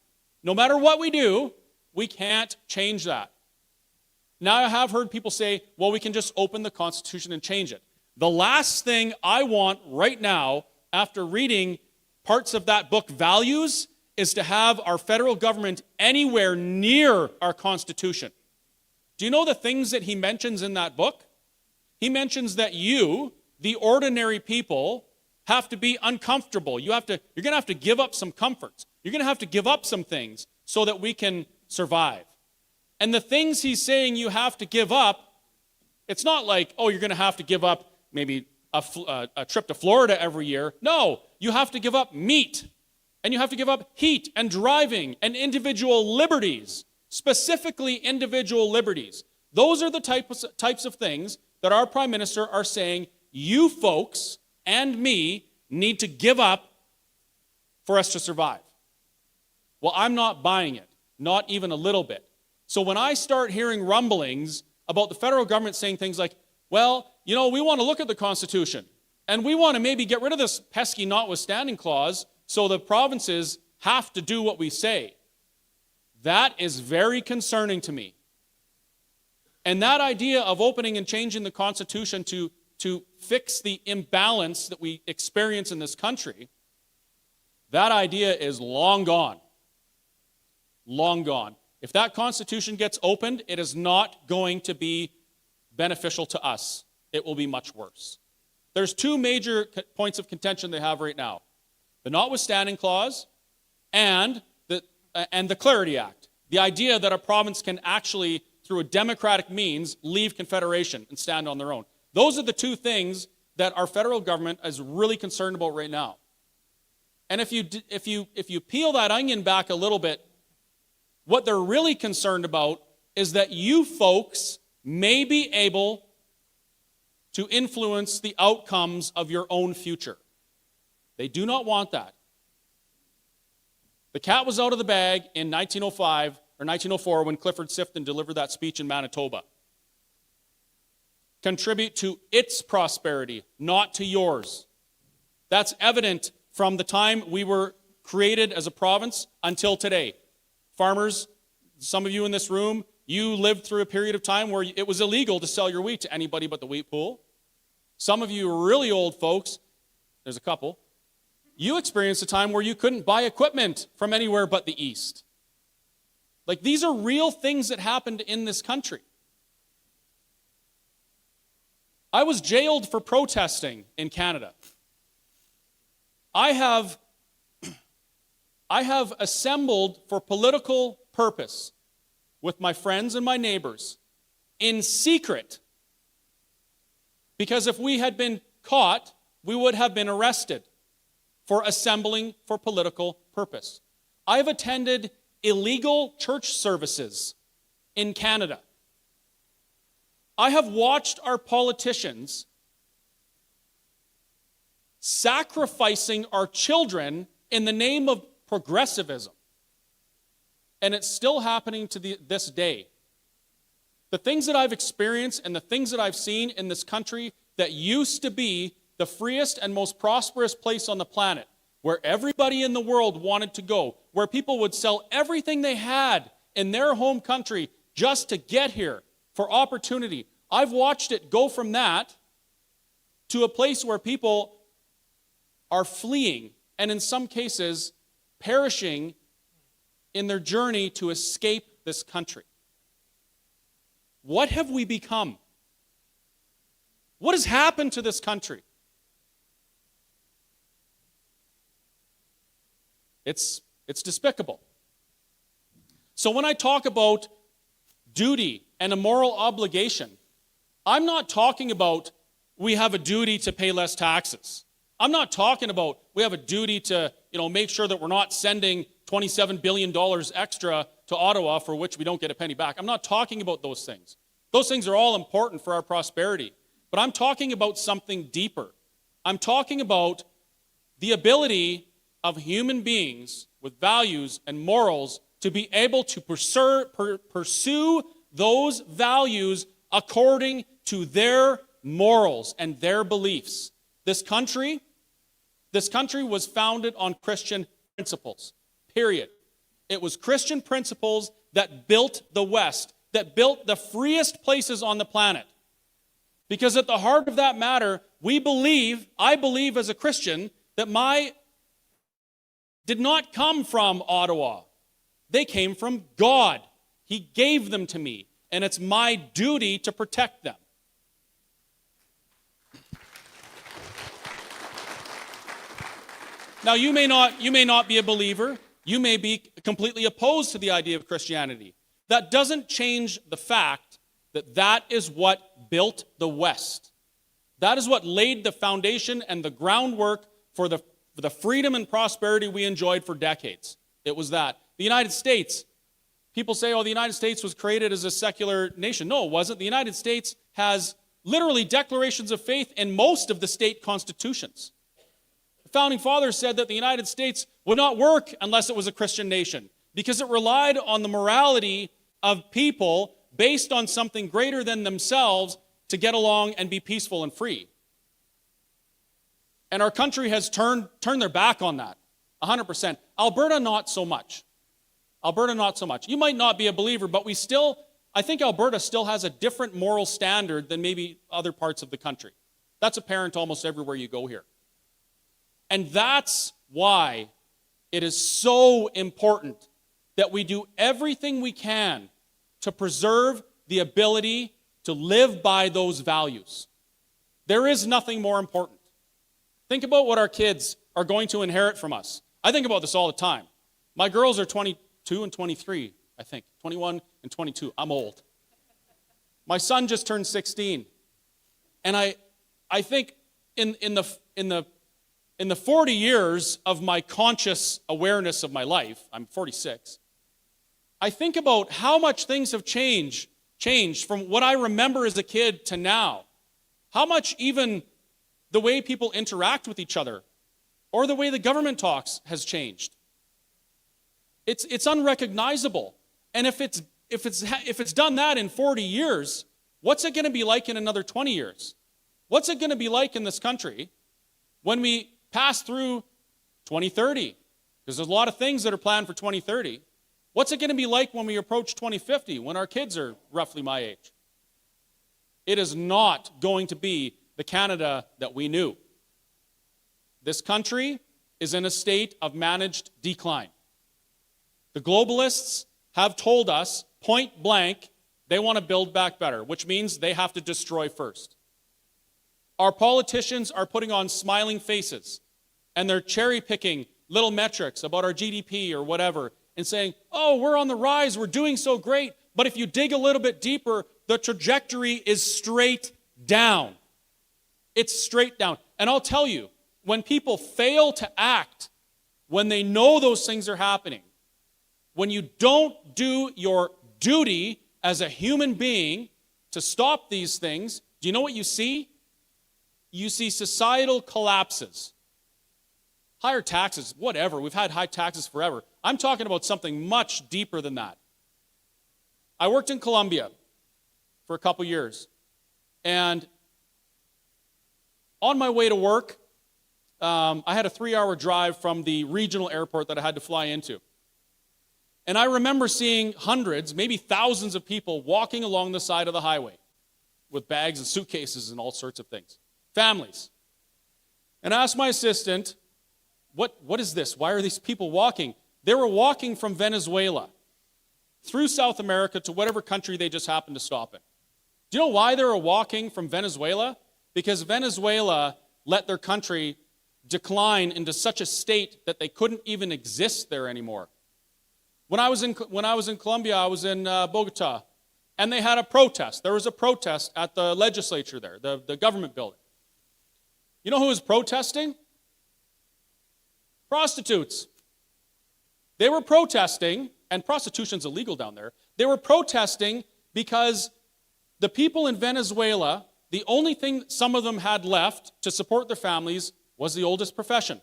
no matter what we do, we can't change that. Now I have heard people say, well, we can just open the Constitution and change it. The last thing I want right now, after reading parts of that book, Values, is to have our federal government anywhere near our Constitution. Do you know the things that he mentions in that book? He mentions that you, the ordinary people, have to be uncomfortable. You're going to have to give up some comforts. You're going to have to give up some things so that we can survive. And the things he's saying you have to give up, it's not like, oh, you're going to have to give up maybe a trip to Florida every year. No, you have to give up meat And you have to give up heat and driving and individual liberties, specifically individual liberties. Those are the types of things that our Prime Minister are saying you folks and me need to give up for us to survive. Well, I'm not buying it, not even a little bit. So when I start hearing rumblings about the federal government saying things like, well, you know, we want to look at the Constitution, and we want to maybe get rid of this pesky notwithstanding clause so the provinces have to do what we say. That is very concerning to me. And that idea of opening and changing the Constitution to fix the imbalance that we experience in this country, that idea is long gone. Long gone. If that Constitution gets opened, it is not going to be beneficial to us. It will be much worse. There's two major points of contention they have right now. The notwithstanding clause and the Clarity Act. The idea that a province can actually, through a democratic means, leave Confederation and stand on their own. Those are the two things that our federal government is really concerned about right now. And if you peel that onion back a little bit, what they're really concerned about is that you folks may be able to influence the outcomes of your own future. They do not want that. The cat was out of the bag in 1905 or 1904 when Clifford Sifton delivered that speech in Manitoba. Contribute to its prosperity, not to yours. That's evident from the time we were created as a province until today. Farmers, some of you in this room, you lived through a period of time where it was illegal to sell your wheat to anybody but the wheat pool. Some of you really old folks, there's a couple, you experienced a time where you couldn't buy equipment from anywhere but the East. Like, these are real things that happened in this country. I was jailed for protesting in Canada. I have assembled for political purpose with my friends and my neighbors in secret, because if we had been caught, we would have been arrested for assembling for political purpose. I've attended illegal church services in Canada. I have watched our politicians sacrificing our children in the name of progressivism. And it's still happening to this day. The things that I've experienced and the things that I've seen in this country that used to be the freest and most prosperous place on the planet, where everybody in the world wanted to go, where people would sell everything they had in their home country just to get here for opportunity. I've watched it go from that to a place where people are fleeing and in some cases perishing in their journey to escape this country. What have we become? What has happened to this country? It's despicable. So when I talk about duty and a moral obligation, I'm not talking about we have a duty to pay less taxes. I'm not talking about we have a duty to, make sure that we're not sending $27 billion extra to Ottawa for which we don't get a penny back. I'm not talking about those things. Those things are all important for our prosperity. But I'm talking about something deeper. I'm talking about the ability of human beings with values and morals to be able to pursue those values according to their morals and their beliefs. This country was founded on Christian principles, period. It was Christian principles that built the West, that built the freest places on the planet. Because at the heart of that matter, I believe as a Christian, that did not come from Ottawa. They came from God. He gave them to me, and it's my duty to protect them. Now, you may not be a believer. You may be completely opposed to the idea of Christianity. That doesn't change the fact that is what built the West. That is what laid the foundation and the groundwork for the the freedom and prosperity we enjoyed for decades. It was that. The United States, people say, oh, the United States was created as a secular nation. No, it wasn't. The United States has literally declarations of faith in most of the state constitutions. The Founding Fathers said that the United States would not work unless it was a Christian nation because it relied on the morality of people based on something greater than themselves to get along and be peaceful and free. And our country has turned their back on that, 100%. Alberta, not so much. Alberta, not so much. You might not be a believer, but I think Alberta still has a different moral standard than maybe other parts of the country. That's apparent almost everywhere you go here. And that's why it is so important that we do everything we can to preserve the ability to live by those values. There is nothing more important. Think about what our kids are going to inherit from us. I think about this all the time. My girls are 22 and 23, I think. 21 and 22. I'm old. My son just turned 16. And I think in the 40 years of my conscious awareness of my life, I'm 46, I think about how much things have changed from what I remember as a kid to now. How much even the way people interact with each other or the way the government talks has changed. It's unrecognizable. And if it's done that in 40 years, what's it going to be like in another 20 years? What's it going to be like in this country when we pass through 2030? Because there's a lot of things that are planned for 2030. What's it going to be like when we approach 2050, when our kids are roughly my age? It is not going to be the Canada that we knew. This country is in a state of managed decline. The globalists have told us, point blank, they want to build back better, which means they have to destroy first. Our politicians are putting on smiling faces, and they're cherry-picking little metrics about our GDP or whatever, and saying, oh, we're on the rise, we're doing so great. But if you dig a little bit deeper, the trajectory is straight down. It's straight down. And I'll tell you, when people fail to act, when they know those things are happening, when you don't do your duty as a human being to stop these things, do you know what you see? You see societal collapses. Higher taxes, whatever. We've had high taxes forever. I'm talking about something much deeper than that. I worked in Colombia for a couple years. And on my way to work, I had a 3-hour drive from the regional airport that I had to fly into. And I remember seeing hundreds, maybe thousands of people walking along the side of the highway with bags and suitcases and all sorts of things. Families. And I asked my assistant, what is this? Why are these people walking? They were walking from Venezuela through South America to whatever country they just happened to stop in. Do you know why they were walking from Venezuela? Because Venezuela let their country decline into such a state that they couldn't even exist there anymore. When I was in Colombia, I was in Bogota, and they had a protest. There was a protest at the legislature there, the government building. You know who was protesting? Prostitutes. They were protesting, and prostitution's illegal down there. They were protesting because the people in Venezuela, the only thing some of them had left to support their families was the oldest profession.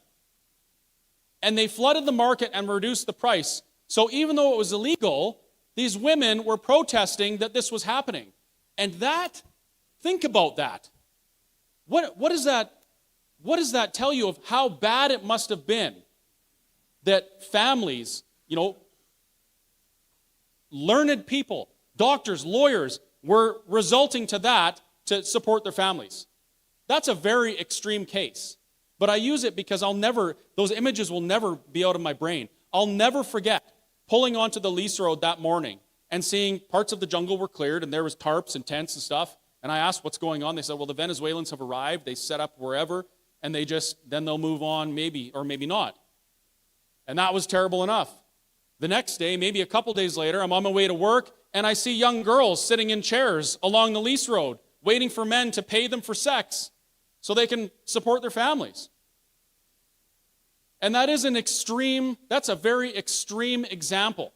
And they flooded the market and reduced the price. So even though it was illegal, these women were protesting that this was happening. And that, think about that. What does that tell you of how bad it must have been that families, learned people, doctors, lawyers, were resulting to that to support their families? That's a very extreme case. But I use it because those images will never be out of my brain. I'll never forget pulling onto the lease road that morning and seeing parts of the jungle were cleared and there was tarps and tents and stuff. And I asked what's going on. They said, well, the Venezuelans have arrived. They set up wherever and then they'll move on maybe or maybe not. And that was terrible enough. The next day, maybe a couple days later, I'm on my way to work and I see young girls sitting in chairs along the lease road waiting for men to pay them for sex so they can support their families. And that is that's a very extreme example.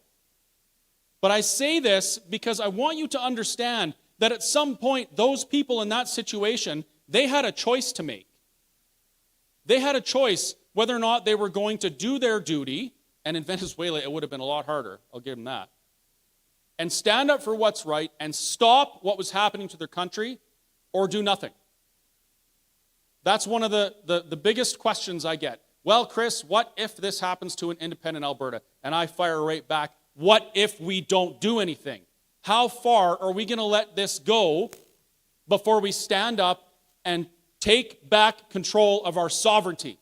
But I say this because I want you to understand that at some point, those people in that situation, they had a choice to make. They had a choice whether or not they were going to do their duty, and in Venezuela, it would have been a lot harder, I'll give them that, and stand up for what's right and stop what was happening to their country, or do nothing. That's one of the biggest questions I get. Well, Chris, what if this happens to an independent Alberta? And I fire right back, what if we don't do anything? How far are we going to let this go before we stand up and take back control of our sovereignty?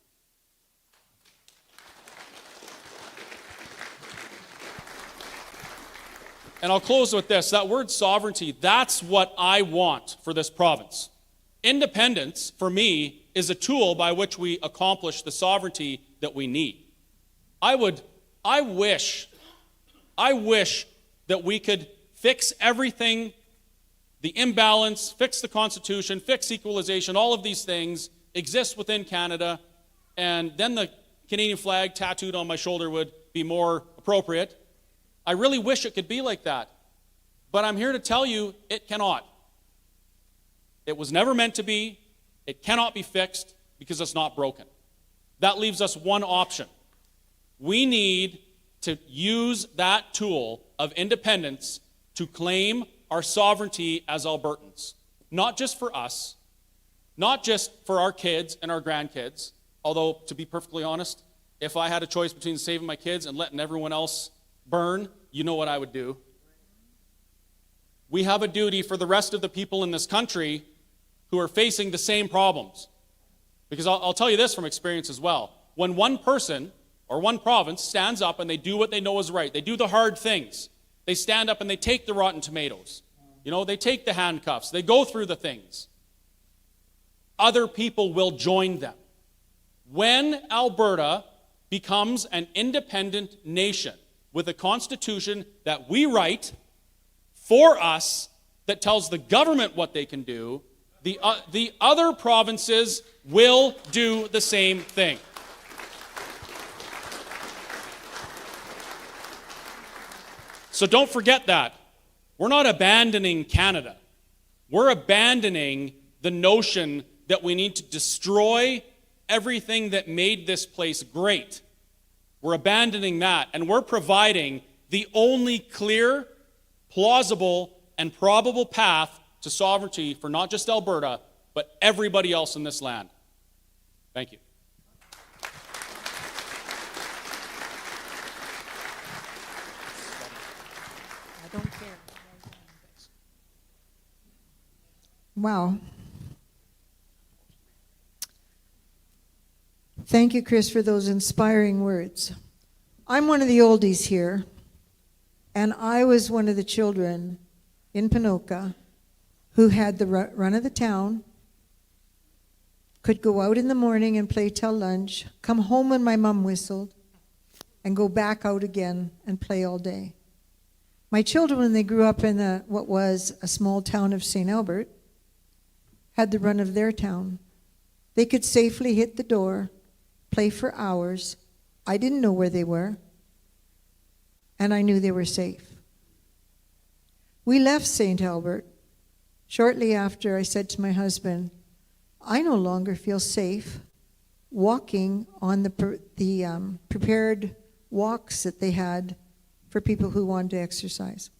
And I'll close with this. That word sovereignty, that's what I want for this province. Independence, for me, is a tool by which we accomplish the sovereignty that we need. I wish that we could fix everything, the imbalance, fix the Constitution, fix equalization, all of these things exist within Canada, and then the Canadian flag tattooed on my shoulder would be more appropriate. I really wish it could be like that. But I'm here to tell you it cannot. It was never meant to be. It cannot be fixed because it's not broken. That leaves us one option. We need to use that tool of independence to claim our sovereignty as Albertans. Not just for us, not just for our kids and our grandkids, although, to be perfectly honest, if I had a choice between saving my kids and letting everyone else burn, you know what I would do. We have a duty for the rest of the people in this country who are facing the same problems. Because I'll tell you this from experience as well. When one person or one province stands up and they do what they know is right, they do the hard things. They stand up and they take the rotten tomatoes. They take the handcuffs. They go through the things. Other people will join them. When Alberta becomes an independent nation with a constitution that we write for us, that tells the government what they can do, the other provinces will do the same thing. So don't forget that. We're not abandoning Canada. We're abandoning the notion that we need to destroy everything that made this place great. We're abandoning that, and we're providing the only clear, plausible, and probable path to sovereignty for not just Alberta, but everybody else in this land. Thank you. I don't care. Wow. Thank you, Chris, for those inspiring words. I'm one of the oldies here, and I was one of the children in Ponoka who had the run of the town, could go out in the morning and play till lunch, come home when my mom whistled, and go back out again and play all day. My children, when they grew up in what was a small town of St. Albert, had the run of their town. They could safely hit the door, play for hours. I didn't know where they were, and I knew they were safe. We left St. Albert. Shortly after, I said to my husband, I no longer feel safe walking on the prepared walks that they had for people who wanted to exercise.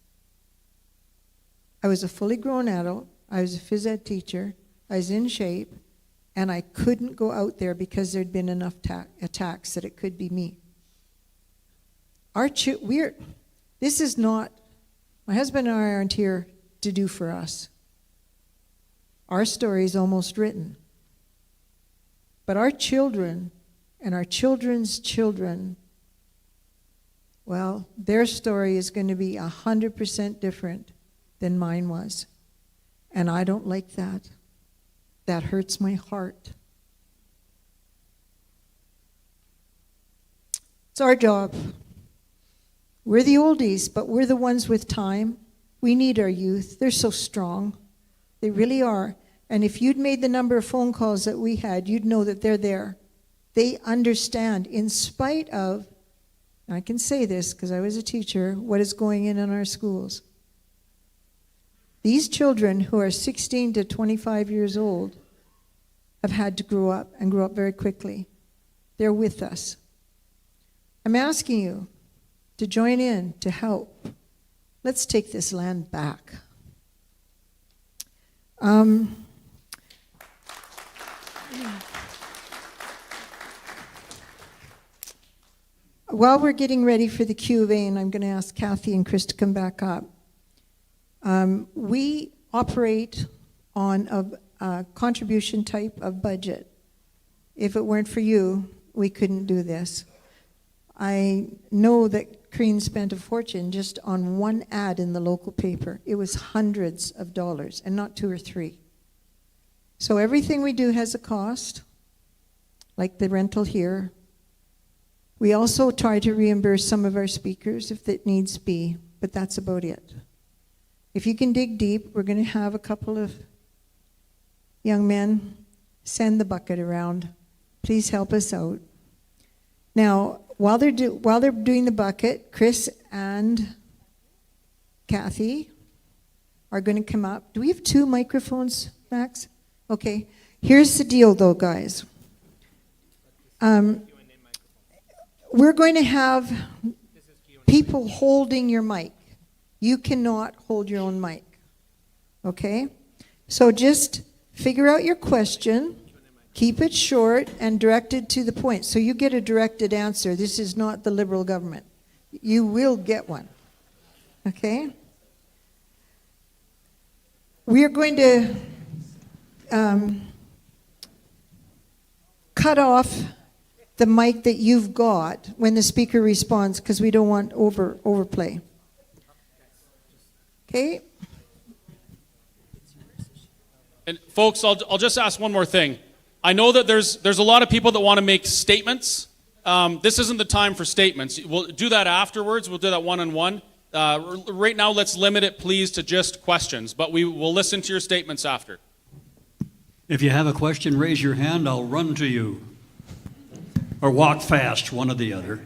I was a fully grown adult. I was a phys ed teacher. I was in shape, and I couldn't go out there because there'd been enough attacks that it could be me. This is not, my husband and I aren't here to do for us. Our story is almost written. But our children and our children's children, well, their story is going to be 100% different than mine was. And I don't like that. That hurts my heart. It's our job. We're the oldies, but we're the ones with time. We need our youth. They're so strong. They really are. And if you'd made the number of phone calls that we had, you'd know that they're there. They understand, in spite of, I can say this because I was a teacher, what is going in our schools. These children who are 16 to 25 years old have had to grow up and grow up very quickly. They're with us. I'm asking you to join in, to help. Let's take this land back. While we're getting ready for the Q of A, and I'm going to ask Kathy and Chris to come back up, we operate on a contribution type of budget. If it weren't for you, we couldn't do this. I know that Crean spent a fortune just on one ad in the local paper. It was hundreds of dollars, and not 2 or 3. So everything we do has a cost, like the rental here. We also try to reimburse some of our speakers if it needs be, but that's about it. If you can dig deep, we're going to have a couple of young men send the bucket around. Please help us out. Now, while they're doing the bucket, Chris and Kathy are going to come up. Do we have 2 microphones, Max? Okay. Here's the deal, though, guys. We're going to have people holding your mic. You cannot hold your own mic. Okay? So just figure out your question. Keep it short and directed to the point. So you get a directed answer. This is not the Liberal government. You will get one. Okay? We are going to cut off the mic that you've got when the speaker responds, because we don't want overplay. Okay? And folks, I'll just ask one more thing. I know that there's a lot of people that want to make statements. This isn't the time for statements. We'll do that afterwards. We'll do that one-on-one. Right now, let's limit it, please, to just questions. But we will listen to your statements after. If you have a question, raise your hand. I'll run to you. Or walk fast, one or the other.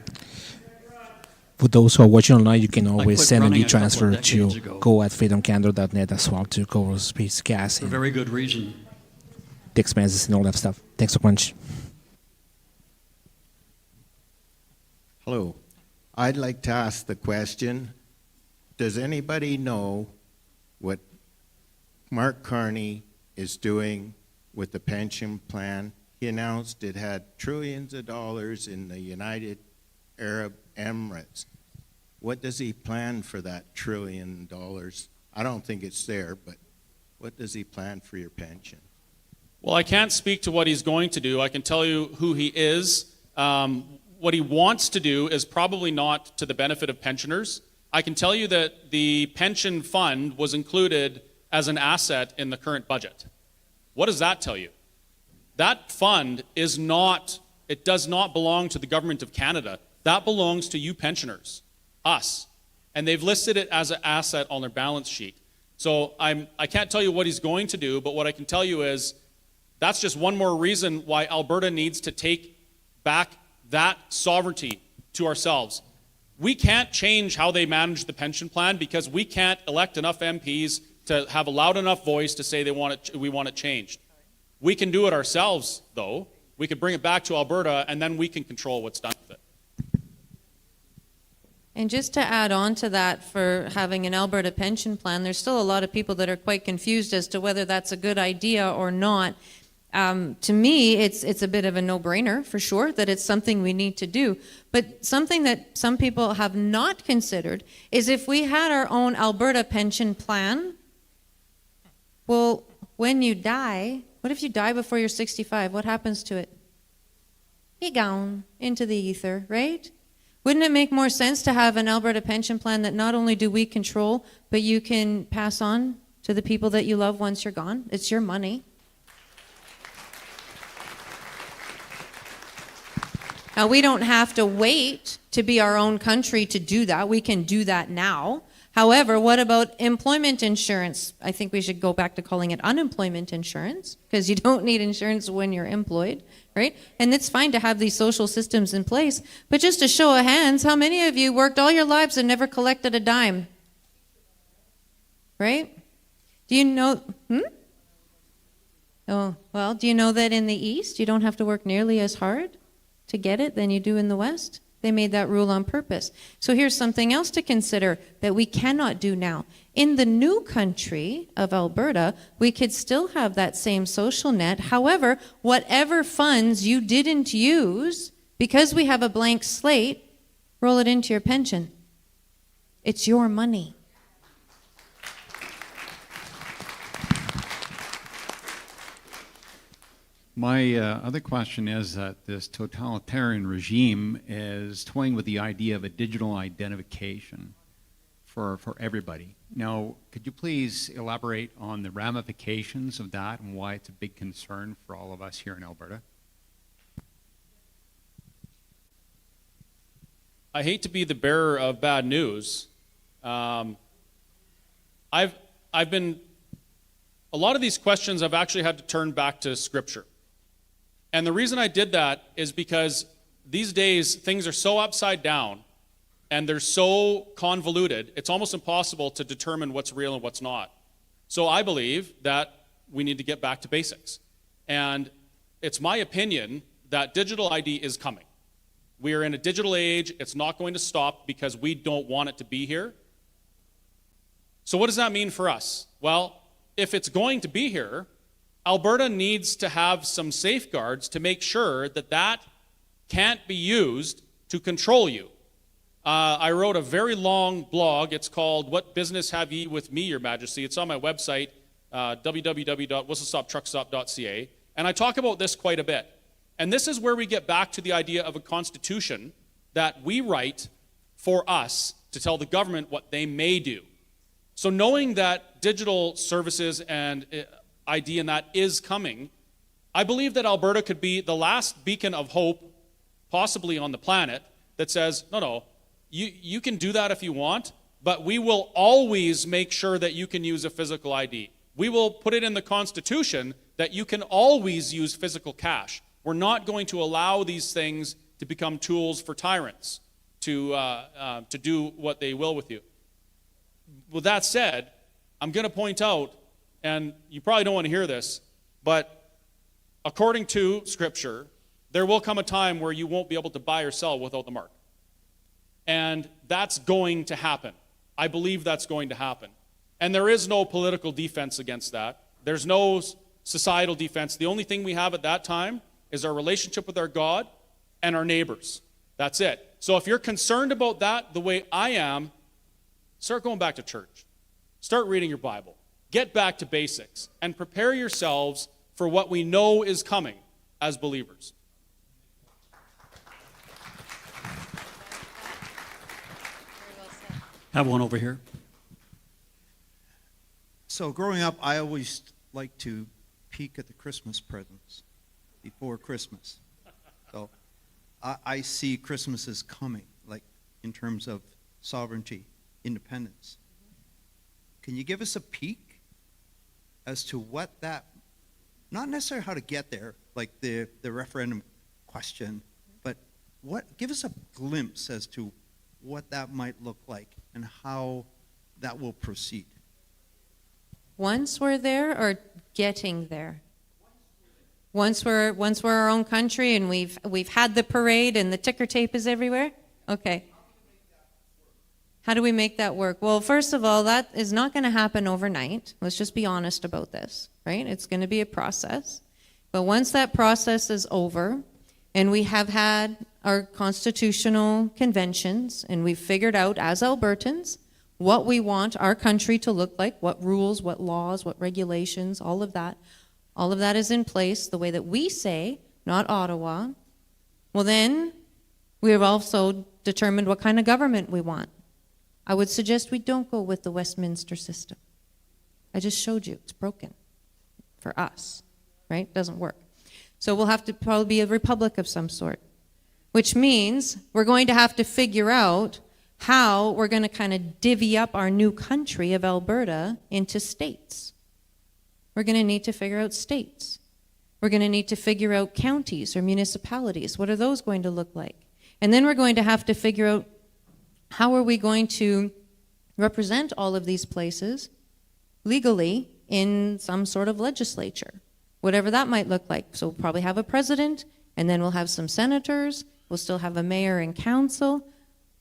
For those who are watching online, you can always quit send an running a couple e-transfer of decades to ago. go@freedomcandle.net as well to cover space, gas, For and very good reason. the expenses and all that stuff. Thanks so much. Hello. I'd like to ask the question, does anybody know what Mark Carney is doing with the pension plan? He announced it had trillions of dollars in the United Arab Emirates. What does he plan for that $1 trillion? I don't think it's there, but what does he plan for your pension? Well, I can't speak to what he's going to do. I can tell you who he is. What he wants to do is probably not to the benefit of pensioners. I can tell you that the pension fund was included as an asset in the current budget. What does that tell you? That fund does not belong to the government of Canada. That belongs to you pensioners, us. And they've listed it as an asset on their balance sheet. So I can't tell you what he's going to do, but what I can tell you is that's just one more reason why Alberta needs to take back that sovereignty to ourselves. We can't change how they manage the pension plan because we can't elect enough MPs to have a loud enough voice to say we want it changed. We can do it ourselves, though. We could bring it back to Alberta, and then we can control what's done with it. And just to add on to that, for having an Alberta pension plan, there's still a lot of people that are quite confused as to whether that's a good idea or not. To me, it's a bit of a no-brainer, for sure, that it's something we need to do. But something that some people have not considered is if we had our own Alberta pension plan, well, when you die, what if you die before you're 65? What happens to it? You're gone into the ether, right? Wouldn't it make more sense to have an Alberta pension plan that not only do we control, but you can pass on to the people that you love once you're gone? It's your money. Now, we don't have to wait to be our own country to do that. We can do that now. However, what about employment insurance? I think we should go back to calling it unemployment insurance, because you don't need insurance when you're employed, right? And it's fine to have these social systems in place, but just a show of hands, how many of you worked all your lives and never collected a dime? Right? Do you know, Oh, well, do you know that in the East, you don't have to work nearly as hard to get it than you do in the West? They made that rule on purpose. So here's something else to consider that we cannot do now. In the new country of Alberta, we could still have that same social net. However, whatever funds you didn't use, because we have a blank slate, roll it into your pension. It's your money. My other question is that this totalitarian regime is toying with the idea of a digital identification for everybody. Now, could you please elaborate on the ramifications of that and why it's a big concern for all of us here in Alberta? I hate to be the bearer of bad news. I've been, a lot of these questions I've actually had to turn back to Scripture. And the reason I did that is because these days things are so upside down and they're so convoluted, it's almost impossible to determine what's real and what's not. So I believe that we need to get back to basics. And it's my opinion that digital ID is coming. We are in a digital age. It's not going to stop because we don't want it to be here. So what does that mean for us? Well, if it's going to be here, Alberta needs to have some safeguards to make sure that that can't be used to control you. I wrote a very long blog. It's called What Business Have Ye With Me, Your Majesty. It's on my website, www.whistlestoptruckstop.ca. And I talk about this quite a bit. And this is where we get back to the idea of a constitution that we write for us to tell the government what they may do. So knowing that digital services and ID and that is coming, I believe that Alberta could be the last beacon of hope, possibly on the planet, that says, no, you can do that if you want, but we will always make sure that you can use a physical ID. We will put it in the Constitution that you can always use physical cash. We're not going to allow these things to become tools for tyrants to do what they will with you. With that said, I'm going to point out, and you probably don't want to hear this, but according to Scripture, there will come a time where you won't be able to buy or sell without the mark. And that's going to happen. I believe that's going to happen. And there is no political defense against that. There's no societal defense. The only thing we have at that time is our relationship with our God and our neighbors. That's it. So if you're concerned about that the way I am, start going back to church. Start reading your Bible. Get back to basics and prepare yourselves for what we know is coming as believers. Have one over here. So growing up, I always liked to peek at the Christmas presents before Christmas. So I see Christmas is coming, like in terms of sovereignty, independence. Can you give us a peek as to what that, not necessarily how to get there, like the referendum question, but give us a glimpse as to what that might look like and how that will proceed. Once we're there or getting there? Once we're our own country and we've had the parade and the ticker tape is everywhere? Okay. How do we make that work? Well, first of all, that is not going to happen overnight. Let's just be honest about this, right? It's going to be a process. But once that process is over and we have had our constitutional conventions and we've figured out as Albertans what we want our country to look like, what rules, what laws, what regulations, all of that is in place the way that we say, not Ottawa. Well, then we have also determined what kind of government we want. I would suggest we don't go with the Westminster system. I just showed you it's broken for us, right? It doesn't work. So we'll have to probably be a republic of some sort, which means we're going to have to figure out how we're going to kind of divvy up our new country of Alberta into states. We're going to need to figure out states. We're going to need to figure out counties or municipalities. What are those going to look like? And then we're going to have to figure out how are we going to represent all of these places legally in some sort of legislature, whatever that might look like. So we'll probably have a president, and then we'll have some senators, we'll still have a mayor and council,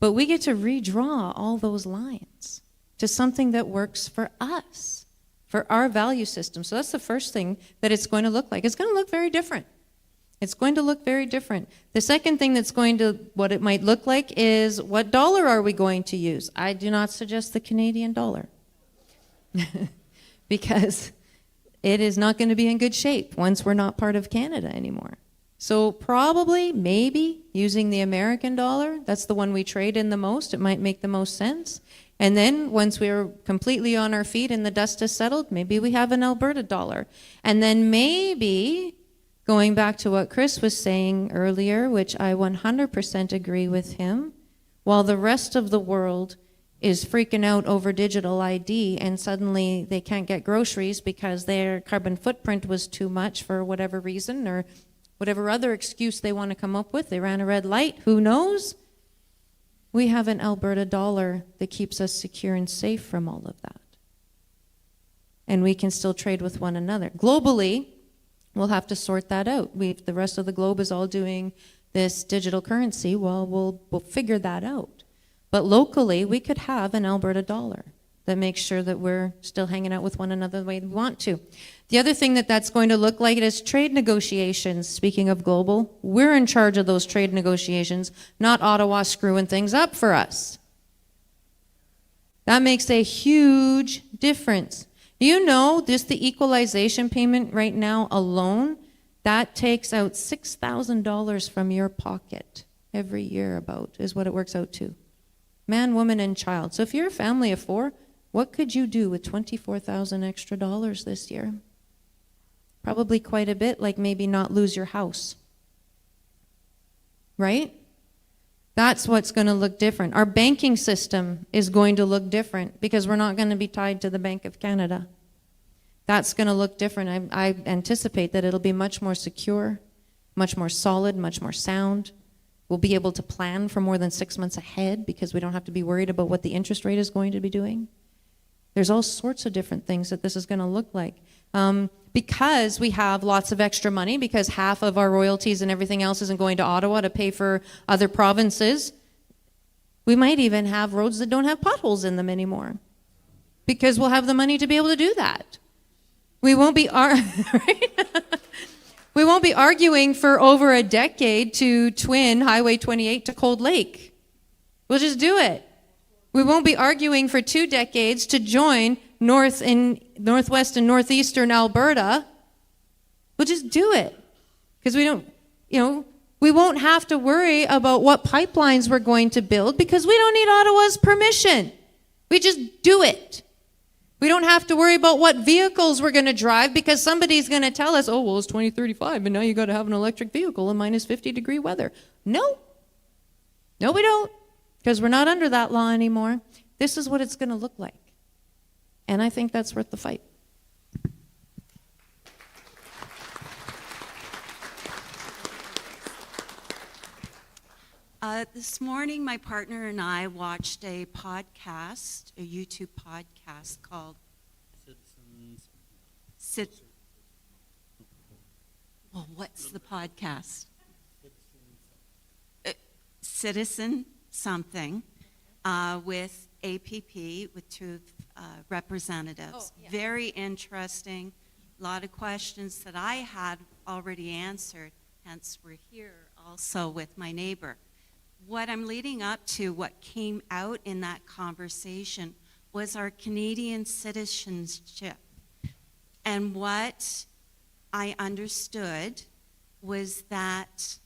but we get to redraw all those lines to something that works for us, for our value system. So that's the first thing that it's going to look like. It's going to look very different. It's going to look very different. The second thing that's going to, what it might look like is what dollar are we going to use? I do not suggest the Canadian dollar because it is not going to be in good shape once we're not part of Canada anymore. So probably, maybe, using the American dollar, that's the one we trade in the most, it might make the most sense. And then once we're completely on our feet and the dust has settled, maybe we have an Alberta dollar. And then maybe, going back to what Chris was saying earlier, which I 100% agree with him, while the rest of the world is freaking out over digital ID and suddenly they can't get groceries because their carbon footprint was too much for whatever reason or whatever other excuse they want to come up with. They ran a red light, who knows? We have an Alberta dollar that keeps us secure and safe from all of that. And we can still trade with one another. Globally, we'll have to sort that out. The rest of the globe is all doing this digital currency. Well, we'll figure that out. But locally, we could have an Alberta dollar that makes sure that we're still hanging out with one another the way we want to. The other thing that's going to look like is trade negotiations. Speaking of global, we're in charge of those trade negotiations, not Ottawa screwing things up for us. That makes a huge difference. You know, just the equalization payment right now alone, that takes out $6,000 from your pocket every year about, is what it works out to. Man, woman, and child. So if you're a family of 4, what could you do with $24,000 extra dollars this year? Probably quite a bit, like maybe not lose your house. Right? That's what's going to look different. Our banking system is going to look different because we're not going to be tied to the Bank of Canada. That's going to look different. I anticipate that it'll be much more secure, much more solid, much more sound. We'll be able to plan for more than 6 months ahead because we don't have to be worried about what the interest rate is going to be doing. There's all sorts of different things that this is going to look like. Because we have lots of extra money, because half of our royalties and everything else isn't going to Ottawa to pay for other provinces, we might even have roads that don't have potholes in them anymore because we'll have the money to be able to do that. We won't be We won't be arguing for over a decade to twin Highway 28 to Cold Lake. We'll just do it. We won't be arguing for 2 decades to join Northwest and Northeastern Alberta. We'll just do it. Because we won't have to worry about what pipelines we're going to build because we don't need Ottawa's permission. We just do it. We don't have to worry about what vehicles we're going to drive because somebody's going to tell us, oh, well, it's 2035, and now you got to have an electric vehicle in minus 50-degree weather. No, we don't, because we're not under that law anymore. This is what it's going to look like. And I think that's worth the fight. This morning, my partner and I watched a podcast, a YouTube podcast called Well, what's the podcast? Citizen something with APP, with 2 representatives. Oh, yeah. Very interesting. A lot of questions that I had already answered, hence we're here also with my neighbor. What I'm leading up to, what came out in that conversation, was our Canadian citizenship. And what I understood was that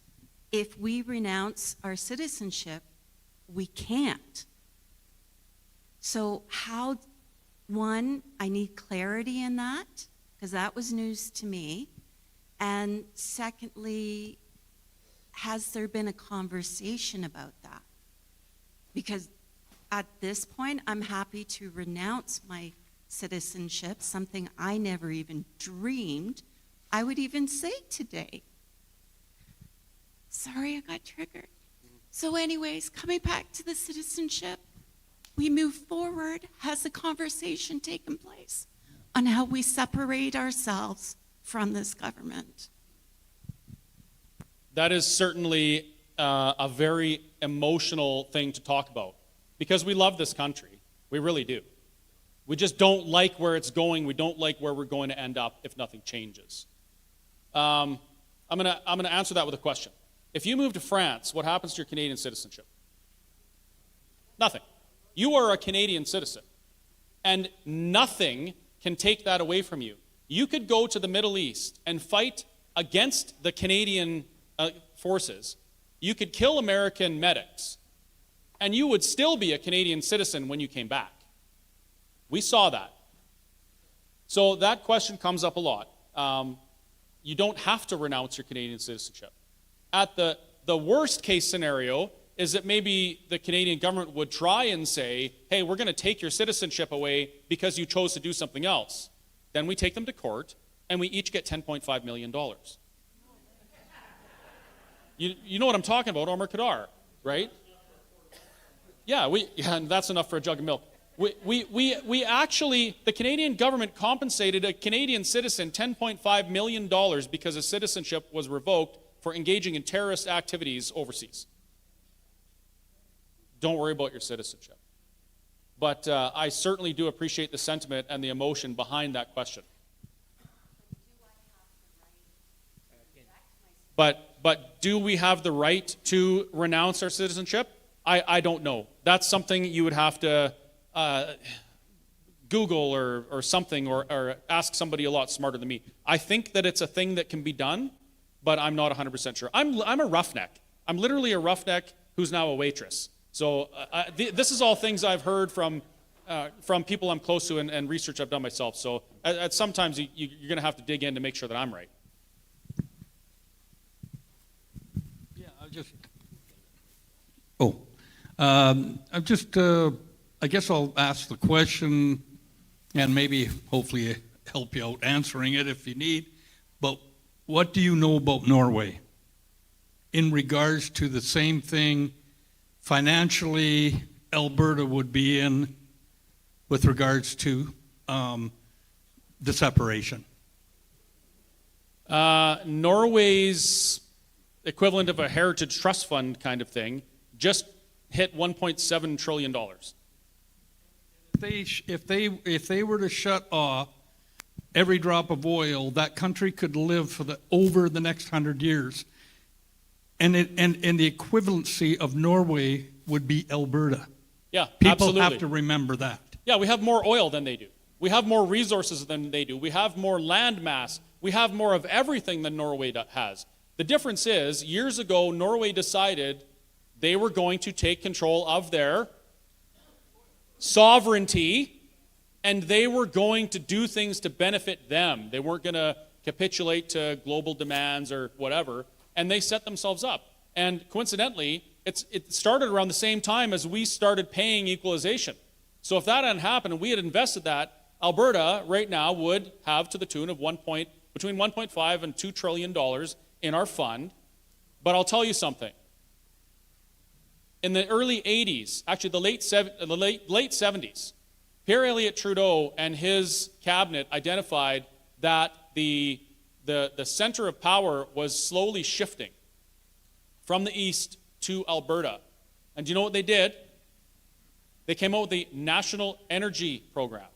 if we renounce our citizenship, we can't. So how, one, I need clarity in that, because that was news to me. And secondly, has there been a conversation about that? Because at this point, I'm happy to renounce my citizenship, something I never even dreamed I would even say today. Sorry, I got triggered. So anyways, coming back to the citizenship, we move forward. Has a conversation taken place on how we separate ourselves from this government? That is certainly a very emotional thing to talk about because we love this country. We really do. We just don't like where it's going. We don't like where we're going to end up if nothing changes. I'm gonna answer that with a question. If you move to France, what happens to your Canadian citizenship? Nothing. You are a Canadian citizen, and nothing can take that away from you. You could go to the Middle East and fight against the Canadian forces. You could kill American medics, and you would still be a Canadian citizen when you came back. We saw that. So that question comes up a lot. You don't have to renounce your Canadian citizenship. At the worst case scenario is that maybe the Canadian government would try and say, hey, we're going to take your citizenship away because you chose to do something else. Then we take them to court, and we each get $10.5 million. You know what I'm talking about, Omar Kadar, right? Yeah, and that's enough for a jug of milk. We actually, the Canadian government compensated a Canadian citizen $10.5 million because his citizenship was revoked for engaging in terrorist activities overseas. Don't worry about your citizenship. But I certainly do appreciate the sentiment and the emotion behind that question. But do we have the right to renounce our citizenship? I don't know. That's something you would have to Google or something or ask somebody a lot smarter than me. I think that it's a thing that can be done, but I'm not 100% sure. I'm a roughneck. I'm literally a roughneck who's now a waitress. So this is all things I've heard from people I'm close to and research I've done myself. So at sometimes you're going to have to dig in to make sure that I'm right. Yeah, I guess I'll ask the question and maybe hopefully help you out answering it if you need. But what do you know about Norway in regards to the same thing financially Alberta would be in with regards to the separation? Norway's equivalent of a heritage trust fund kind of thing just hit $1.7 trillion. If they were to shut off every drop of oil, that country could live over the next 100 years. And the equivalency of Norway would be Alberta. Yeah, People absolutely. have to remember that. Yeah, we have more oil than they do. We have more resources than they do. We have more land mass. We have more of everything than Norway has. The difference is, years ago, Norway decided they were going to take control of their sovereignty, and they were going to do things to benefit them. They weren't going to capitulate to global demands or whatever, and they set themselves up. And coincidentally, it started around the same time as we started paying equalization. So if that hadn't happened and we had invested that, Alberta right now would have to the tune of between $1.5 and $2 trillion in our fund. But I'll tell you something. In the early 80s, actually the late 70s, Pierre Elliott Trudeau and his cabinet identified that the center of power was slowly shifting from the east to Alberta. And do you know what they did? They came out with the National Energy Program.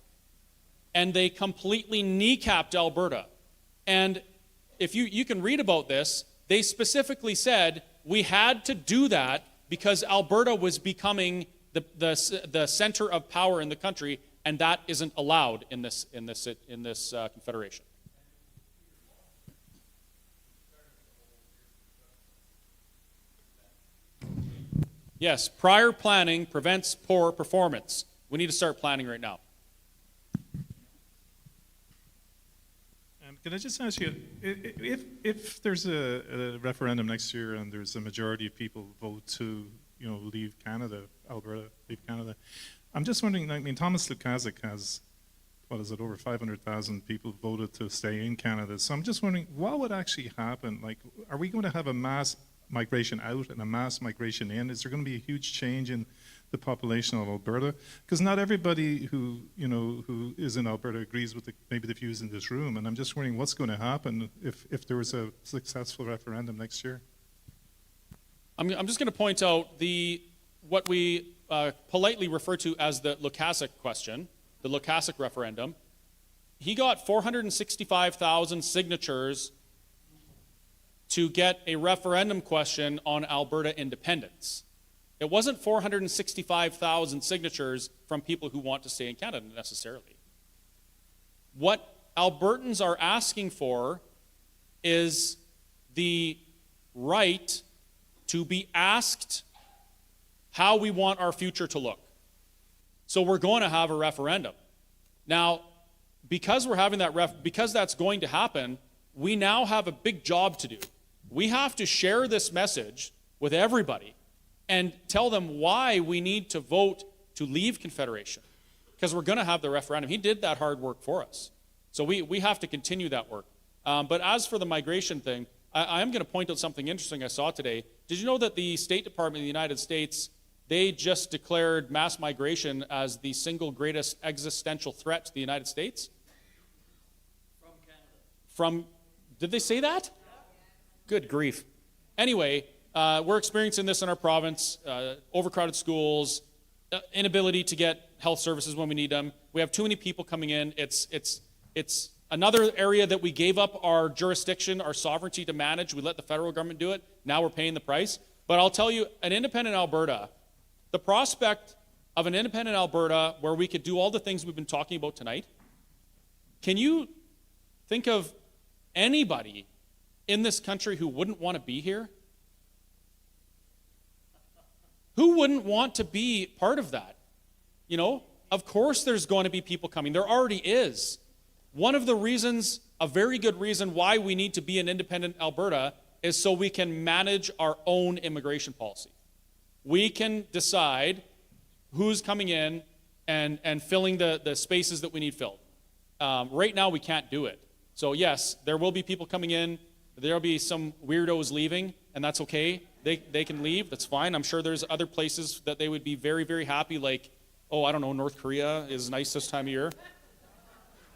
And they completely kneecapped Alberta. And if you can read about this, they specifically said we had to do that because Alberta was becoming the center of power in the country, and that isn't allowed in this confederation. Yes, prior planning prevents poor performance. We need to start planning right now. Can I just ask you, if there's a referendum next year and there's a majority of people vote to, leave Canada, Alberta, leave Canada, I'm just wondering, Thomas Lukaszuk has what is it, over 500,000 people voted to stay in Canada. So I'm just wondering, what would actually happen? Like, are we going to have a mass migration out and a mass migration in? Is there going to be a huge change in the population of Alberta? Because not everybody who is in Alberta agrees with maybe the views in this room, and I'm just wondering what's going to happen if there was a successful referendum next year. I'm just going to point out what we politely refer to as the Lukasic question, the Lukasic referendum. He got 465,000 signatures to get a referendum question on Alberta independence. It wasn't 465,000 signatures from people who want to stay in Canada necessarily. What Albertans are asking for is the right to be asked how we want our future to look. So we're going to have a referendum. Now, because we're having that because that's going to happen, we now have a big job to do. We have to share this message with everybody and tell them why we need to vote to leave Confederation, because we're going to have the referendum. He did that hard work for us. So we have to continue that work. But as for the migration thing, I am going to point out something interesting I saw today. Did you know that the State Department of the United States, they just declared mass migration as the single greatest existential threat to the United States? From Canada. Did they say that? Good grief. Anyway, we're experiencing this in our province, overcrowded schools, inability to get health services when we need them. We have too many people coming in. It's another area that we gave up our jurisdiction, our sovereignty to manage. We let the federal government do it. Now we're paying the price. But I'll tell you, an independent Alberta, the prospect of an independent Alberta where we could do all the things we've been talking about tonight, can you think of anybody in this country who wouldn't want to be here? Who wouldn't want to be part of that? You know, of course there's going to be people coming. There already is. One of the reasons, a very good reason why we need to be an independent Alberta is so we can manage our own immigration policy. We can decide who's coming in and filling the spaces that we need filled. Right now we can't do it. So yes, there will be people coming in. There'll be some weirdos leaving, and that's okay. They can leave. That's fine. I'm sure there's other places that they would be very, very happy, like, oh, I don't know, North Korea is nice this time of year.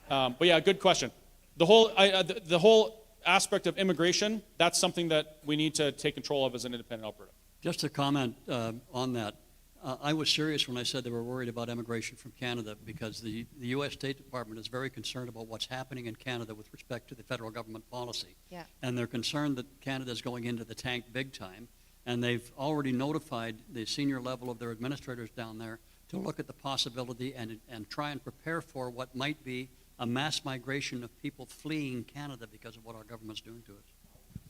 But yeah, good question. The whole aspect of immigration, that's something that we need to take control of as an independent Alberta. Just to comment on that, I was serious when I said they were worried about immigration from Canada, because the U.S. State Department is very concerned about what's happening in Canada with respect to the federal government policy. Yeah. And they're concerned that Canada is going into the tank big time, and they've already notified the senior level of their administrators down there to look at the possibility and try and prepare for what might be a mass migration of people fleeing Canada because of what our government's doing to us.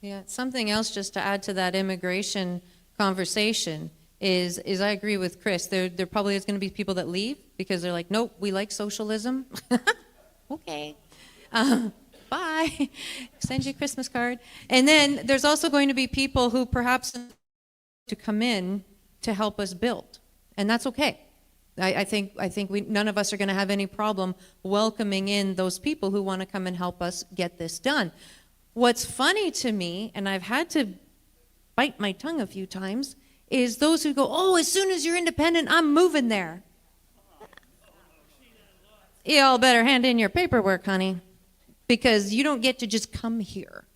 Yeah, something else just to add to that immigration conversation is I agree with Chris. There probably is going to be people that leave because they're like, nope, we like socialism. Okay. Bye. Send you a Christmas card. And then there's also going to be people who perhaps to come in to help us build. And that's okay. I think none of us are going to have any problem welcoming in those people who want to come and help us get this done. What's funny to me, and I've had to bite my tongue a few times, is those who go, oh, as soon as you're independent, I'm moving there. You all better hand in your paperwork, honey, because you don't get to just come here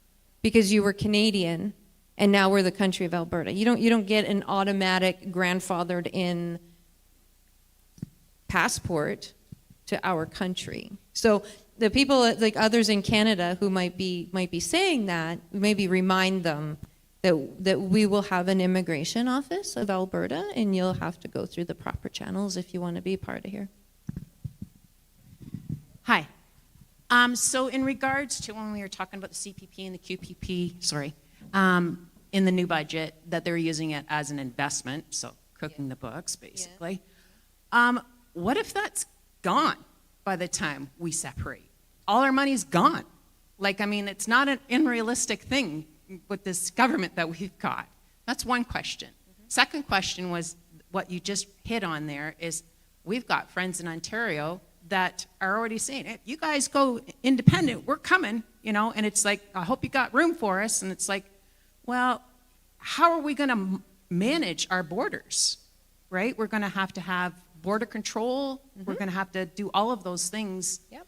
because you were Canadian and now we're the country of Alberta. You don't get an automatic grandfathered in passport to our country. So the people like others in Canada who might be saying that, maybe remind them that we will have an immigration office of Alberta, and you'll have to go through the proper channels if you want to be part of here. Hi. So in regards to when we were talking about the CPP and the QPP, in the new budget, that they're using it as an investment, so cooking the books, basically. Yeah. What if that's gone by the time we separate? All our money's gone. Like, I mean, it's not an unrealistic thing with this government that we've got. That's one question. Second question was what you just hit on there is we've got friends in Ontario that are already saying, if you guys go independent, we're coming, and it's like, I hope you got room for us. And it's like, well, how are we going to manage our borders, right? We're going to have border control. Mm-hmm. We're going to have to do all of those things. Yep.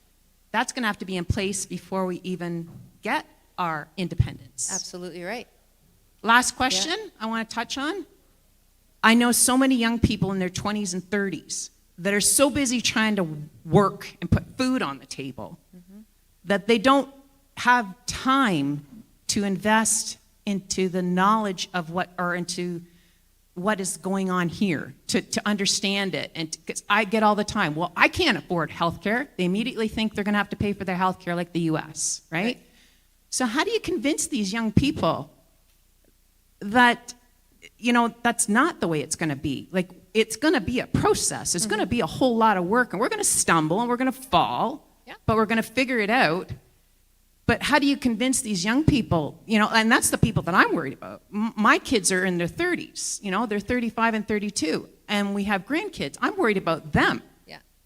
That's going to have to be in place before we even get our independence. Absolutely right. Last question I want to touch on. I know so many young people in their 20s and 30s that are so busy trying to work and put food on the table that they don't have time to invest into the knowledge of into what is going on here, to understand it. And because I get all the time, well, I can't afford health care. They immediately think they're going to have to pay for their health care like the US, right? So how do you convince these young people that, that's not the way it's going to be? Like, it's going to be a process. It's going to be a whole lot of work, and we're going to stumble and we're going to fall, but we're going to figure it out. But how do you convince these young people, and that's the people that I'm worried about. My kids are in their 30s, they're 35 and 32, and we have grandkids. I'm worried about them.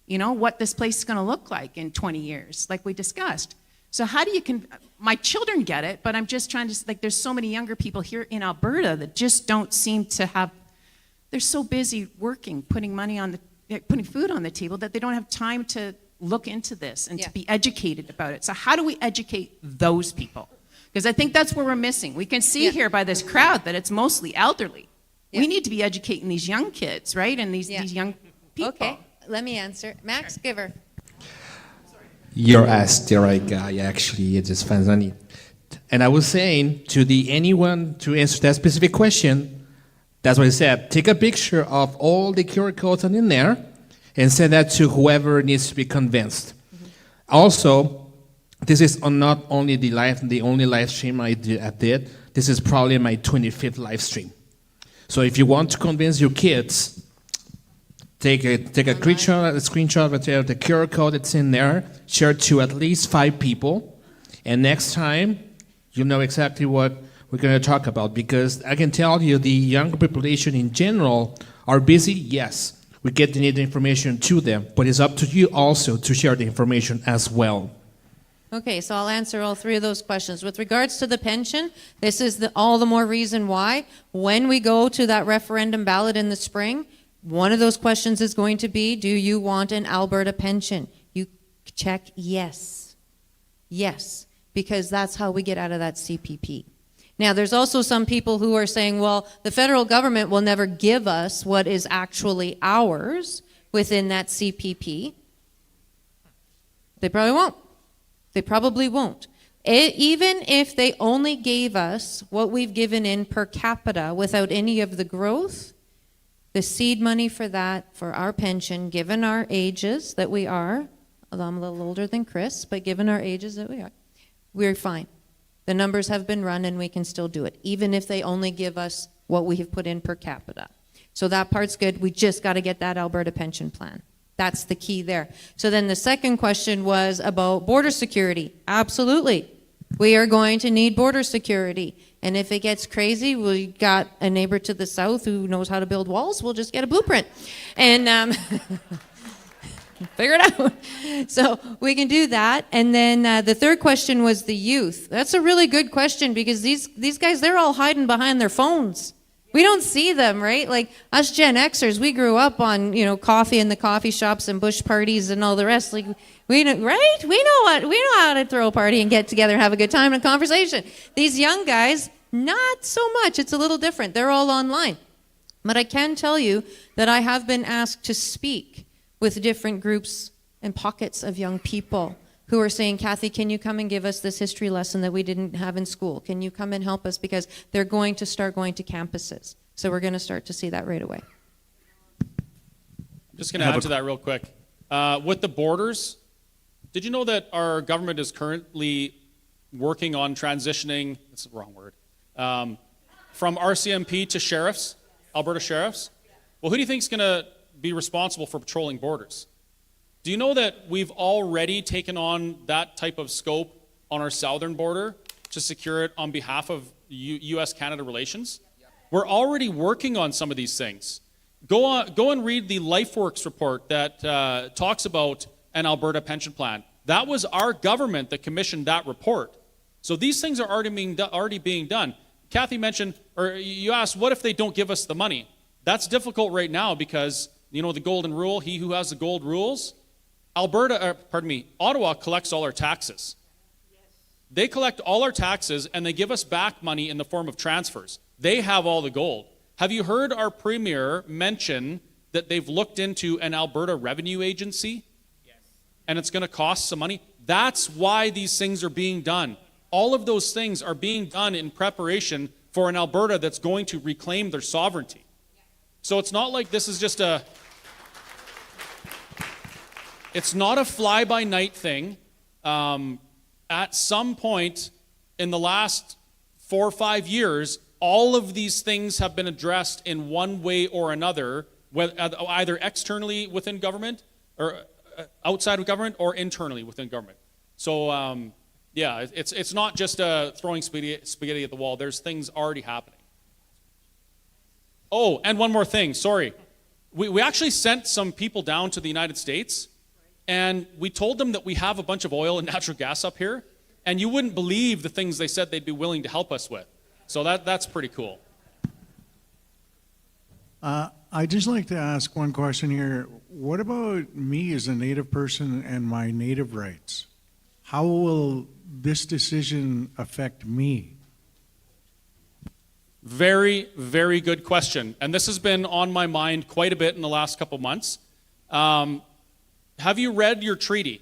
What this place is going to look like in 20 years, like we discussed. So how do you, my children get it, but I'm just trying to, there's so many younger people here in Alberta that just don't seem to have, they're so busy working, putting food on the table that they don't have time to look into this and to be educated about it. So how do we educate those people? Because I think that's where we're missing. We can see here by this crowd that it's mostly elderly. We need to be educating these young kids, right? And these young people. Okay, let me answer. Max, give her. You're asked the right guy, actually. It just depends on it. And I was saying to anyone to answer that specific question, that's what I said. Take a picture of all the QR codes in there and send that to whoever needs to be convinced. Also, this is not only the only live stream I did. This is probably my 25th live stream. So if you want to convince your kids, take a screenshot of the QR code that's in there, share it to at least 5 people, and next time you'll know exactly what we're going to talk about. Because I can tell you the younger population in general are busy, yes. We get the needed information to them, but it's up to you also to share the information as well. Okay, so I'll answer all 3 of those questions. With regards to the pension, this is all the more reason why when we go to that referendum ballot in the spring, one of those questions is going to be, do you want an Alberta pension? You check yes. Yes, because that's how we get out of that CPP. Now, there's also some people who are saying, well, the federal government will never give us what is actually ours within that CPP. They probably won't. They probably won't. Even if they only gave us what we've given in per capita without any of the growth, the seed money for that, for our pension, given our ages that we are, although I'm a little older than Chris, but given our ages that we are, we're fine. The numbers have been run and we can still do it, even if they only give us what we have put in per capita. So that part's good. We just got to get that Alberta pension plan. That's the key there. So then the second question was about border security. Absolutely. We are going to need border security. And if it gets crazy, we got a neighbor to the south who knows how to build walls. We'll just get a blueprint. And figure it out. So we can do that. And then the third question was the youth. That's a really good question because these guys, they're all hiding behind their phones. We don't see them, right? Like us Gen Xers, we grew up on, coffee in the coffee shops and bush parties and all the rest. Like we know, right? We know how to throw a party and get together and have a good time and a conversation. These young guys, not so much. It's a little different. They're all online. But I can tell you that I have been asked to speak with different groups and pockets of young people who are saying, Kathy, can you come and give us this history lesson that we didn't have in school? Can you come and help us? Because they're going to start going to campuses. So we're going to start to see that right away. I'm just going to add to that real quick. With the borders, did you know that our government is currently working on transitioning, that's the wrong word, from RCMP to sheriffs, Alberta sheriffs? Well, who do you think is going to be responsible for patrolling borders? Do you know that we've already taken on that type of scope on our southern border to secure it on behalf of U.S.-Canada relations? We're already working on some of these things. Go and read the LifeWorks report that talks about and Alberta pension plan. That was our government that commissioned that report. So these things are already being done. Kathy mentioned, or you asked, what if they don't give us the money? That's difficult right now because, you know, the golden rule, he who has the gold rules. Ottawa collects all our taxes. They collect all our taxes and they give us back money in the form of transfers. They have all the gold. Have you heard our premier mention that they've looked into an Alberta revenue agency? Yes. And it's going to cost some money? That's why these things are being done. All of those things are being done in preparation for an Alberta that's going to reclaim their sovereignty. So it's not like this is just it's not a fly-by-night thing. At some point in the last 4 or 5 years, all of these things have been addressed in one way or another, either externally within government or outside of government or internally within government. So yeah, it's not just throwing spaghetti at the wall. There's things already happening. Oh, and one more thing, sorry. We actually sent some people down to the United States, and we told them that we have a bunch of oil and natural gas up here, and you wouldn't believe the things they said they'd be willing to help us with. So that's pretty cool. I'd just like to ask one question here. What about me as a Native person and my Native rights? How will this decision affect me? Very, very good question. And this has been on my mind quite a bit in the last couple months. Have you read your treaty?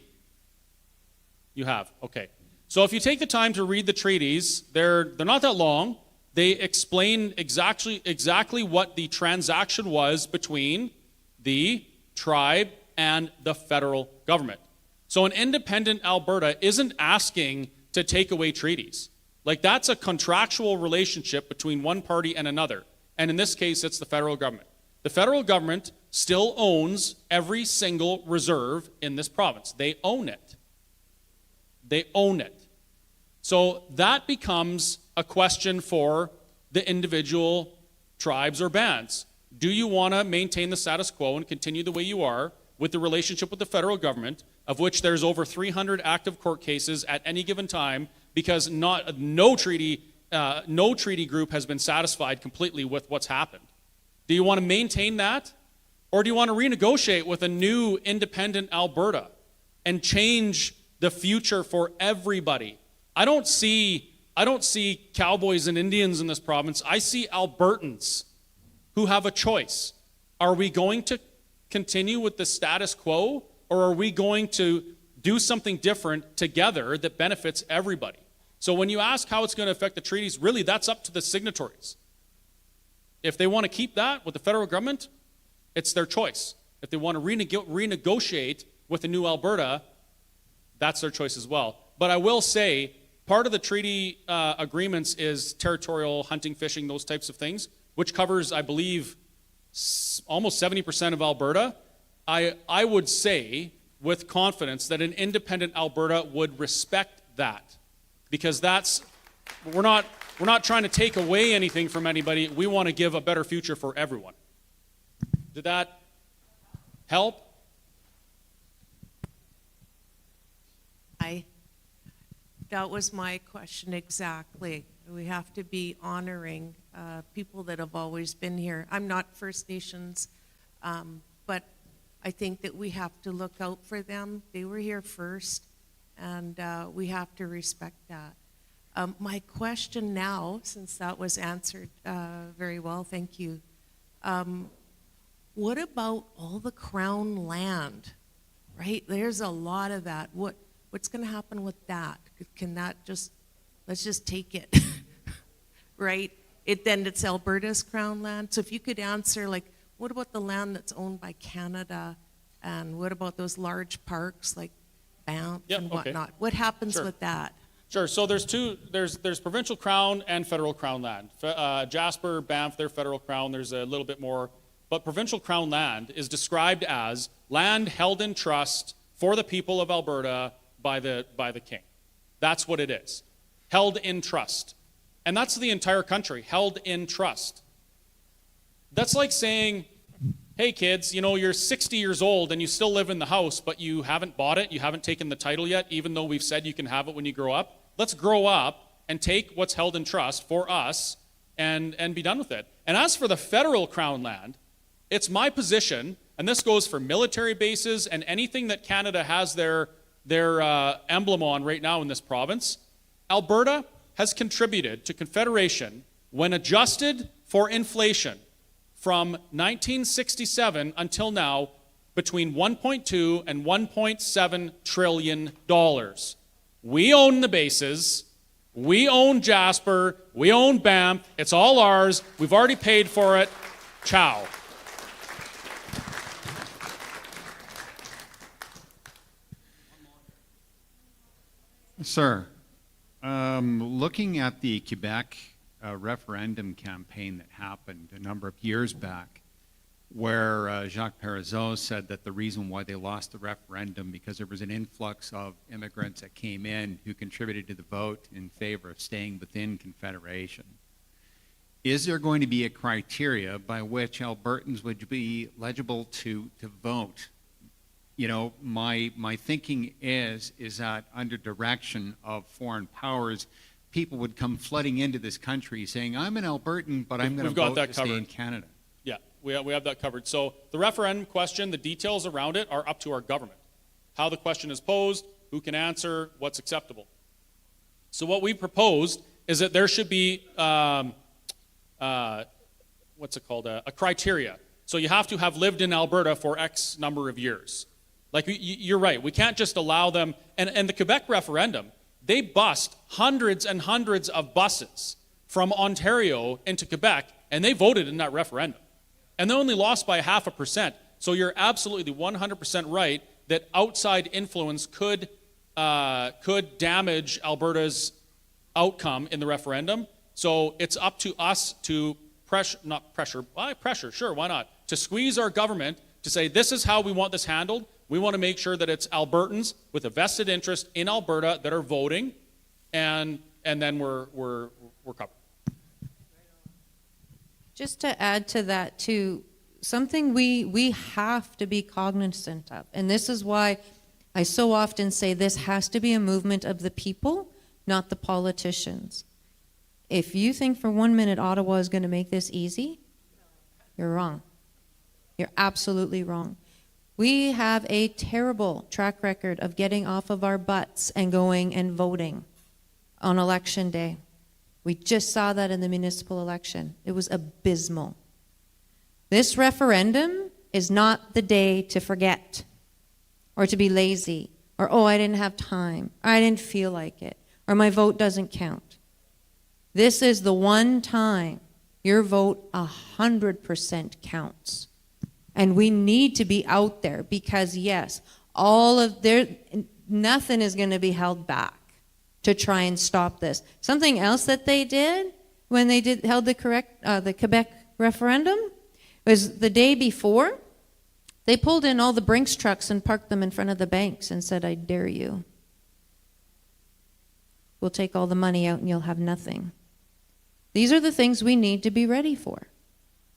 You have? Okay. So if you take the time to read the treaties, they're not that long. They explain exactly what the transaction was between the tribe and the federal government. So an independent Alberta isn't asking to take away treaties. Like, that's a contractual relationship between one party and another. And in this case, it's the federal government. The federal government still owns every single reserve in this province. They own it. They own it. So that becomes a question for the individual tribes or bands. Do you want to maintain the status quo and continue the way you are with the relationship with the federal government, of which there's over 300 active court cases at any given time, because no treaty group has been satisfied completely with what's happened? Do you want to maintain that? Or do you want to renegotiate with a new independent Alberta and change the future for everybody? I don't see cowboys and Indians in this province. I see Albertans who have a choice. Are we going to continue with the status quo, or are we going to do something different together that benefits everybody? So when you ask how it's going to affect the treaties, really that's up to the signatories. If they want to keep that with the federal government, it's their choice. If they want to renegotiate with the new Alberta, that's their choice as well. But I will say, part of the treaty agreements is territorial hunting, fishing, those types of things, which covers, I believe, almost 70% of Alberta. I would say with confidence that an independent Alberta would respect that, because we're not trying to take away anything from anybody. We want to give a better future for everyone. Did that help? That was my question exactly. We have to be honoring people that have always been here. I'm not First Nations, but I think that we have to look out for them. They were here first, and we have to respect that. My question now, since that was answered very well, thank you. What about all the Crown land, right? There's a lot of that. What's going to happen with that? Can that let's just take it, right? Then it's Alberta's Crown land. So if you could answer, like, what about the land that's owned by Canada? And what about those large parks like Banff and whatnot? What happens with that? Sure. So there's provincial crown and federal crown land. Jasper, Banff, they're federal crown. There's a little bit more. But provincial crown land is described as land held in trust for the people of Alberta by the king. That's what it is. Held in trust. And that's the entire country, held in trust. That's like saying, hey kids, you know, you're 60 years old and you still live in the house, but you haven't bought it, you haven't taken the title yet, even though we've said you can have it when you grow up. Let's grow up and take what's held in trust for us and be done with it. And as for the federal crown land, it's my position, and this goes for military bases and anything that Canada has their emblem on right now in this province. Alberta has contributed to Confederation, when adjusted for inflation, from 1967 until now, between $1.2 and $1.7 trillion. We own the bases. We own Jasper. We own Banff. It's all ours. We've already paid for it. Ciao. Sir, looking at the Quebec referendum campaign that happened a number of years back, where Jacques Parizeau said that the reason why they lost the referendum because there was an influx of immigrants that came in who contributed to the vote in favor of staying within Confederation. Is there going to be a criteria by which Albertans would be eligible to vote? You know, my thinking is that under direction of foreign powers, people would come flooding into this country saying, I'm an Albertan, but I'm going to vote to stay in Canada. Yeah, we have that covered. So the referendum question, the details around it are up to our government. How the question is posed, who can answer, what's acceptable. So what we proposed is that there should be, a criteria. So you have to have lived in Alberta for X number of years. Like, you're right, we can't just allow them, and the Quebec referendum, they bussed hundreds and hundreds of buses from Ontario into Quebec, and they voted in that referendum. And they only lost by 0.5%. So you're absolutely 100% right that outside influence could damage Alberta's outcome in the referendum. So it's up to us to pressure, sure, why not? To squeeze our government to say, this is how we want this handled. We want to make sure that it's Albertans with a vested interest in Alberta that are voting, and then we're covered. Just to add to that too, something we have to be cognizant of, and this is why I so often say this has to be a movement of the people, not the politicians. If you think for 1 minute Ottawa is going to make this easy, you're wrong. You're absolutely wrong. We have a terrible track record of getting off of our butts and going and voting on election day. We just saw that in the municipal election. It was abysmal. This referendum is not the day to forget or to be lazy or, oh, I didn't have time, or I didn't feel like it, or my vote doesn't count. This is the one time your vote 100% counts. And we need to be out there because, yes, nothing is going to be held back to try and stop this. Something else that they did when they held the Quebec referendum was the day before, they pulled in all the Brinks trucks and parked them in front of the banks and said, I dare you. We'll take all the money out and you'll have nothing. These are the things we need to be ready for.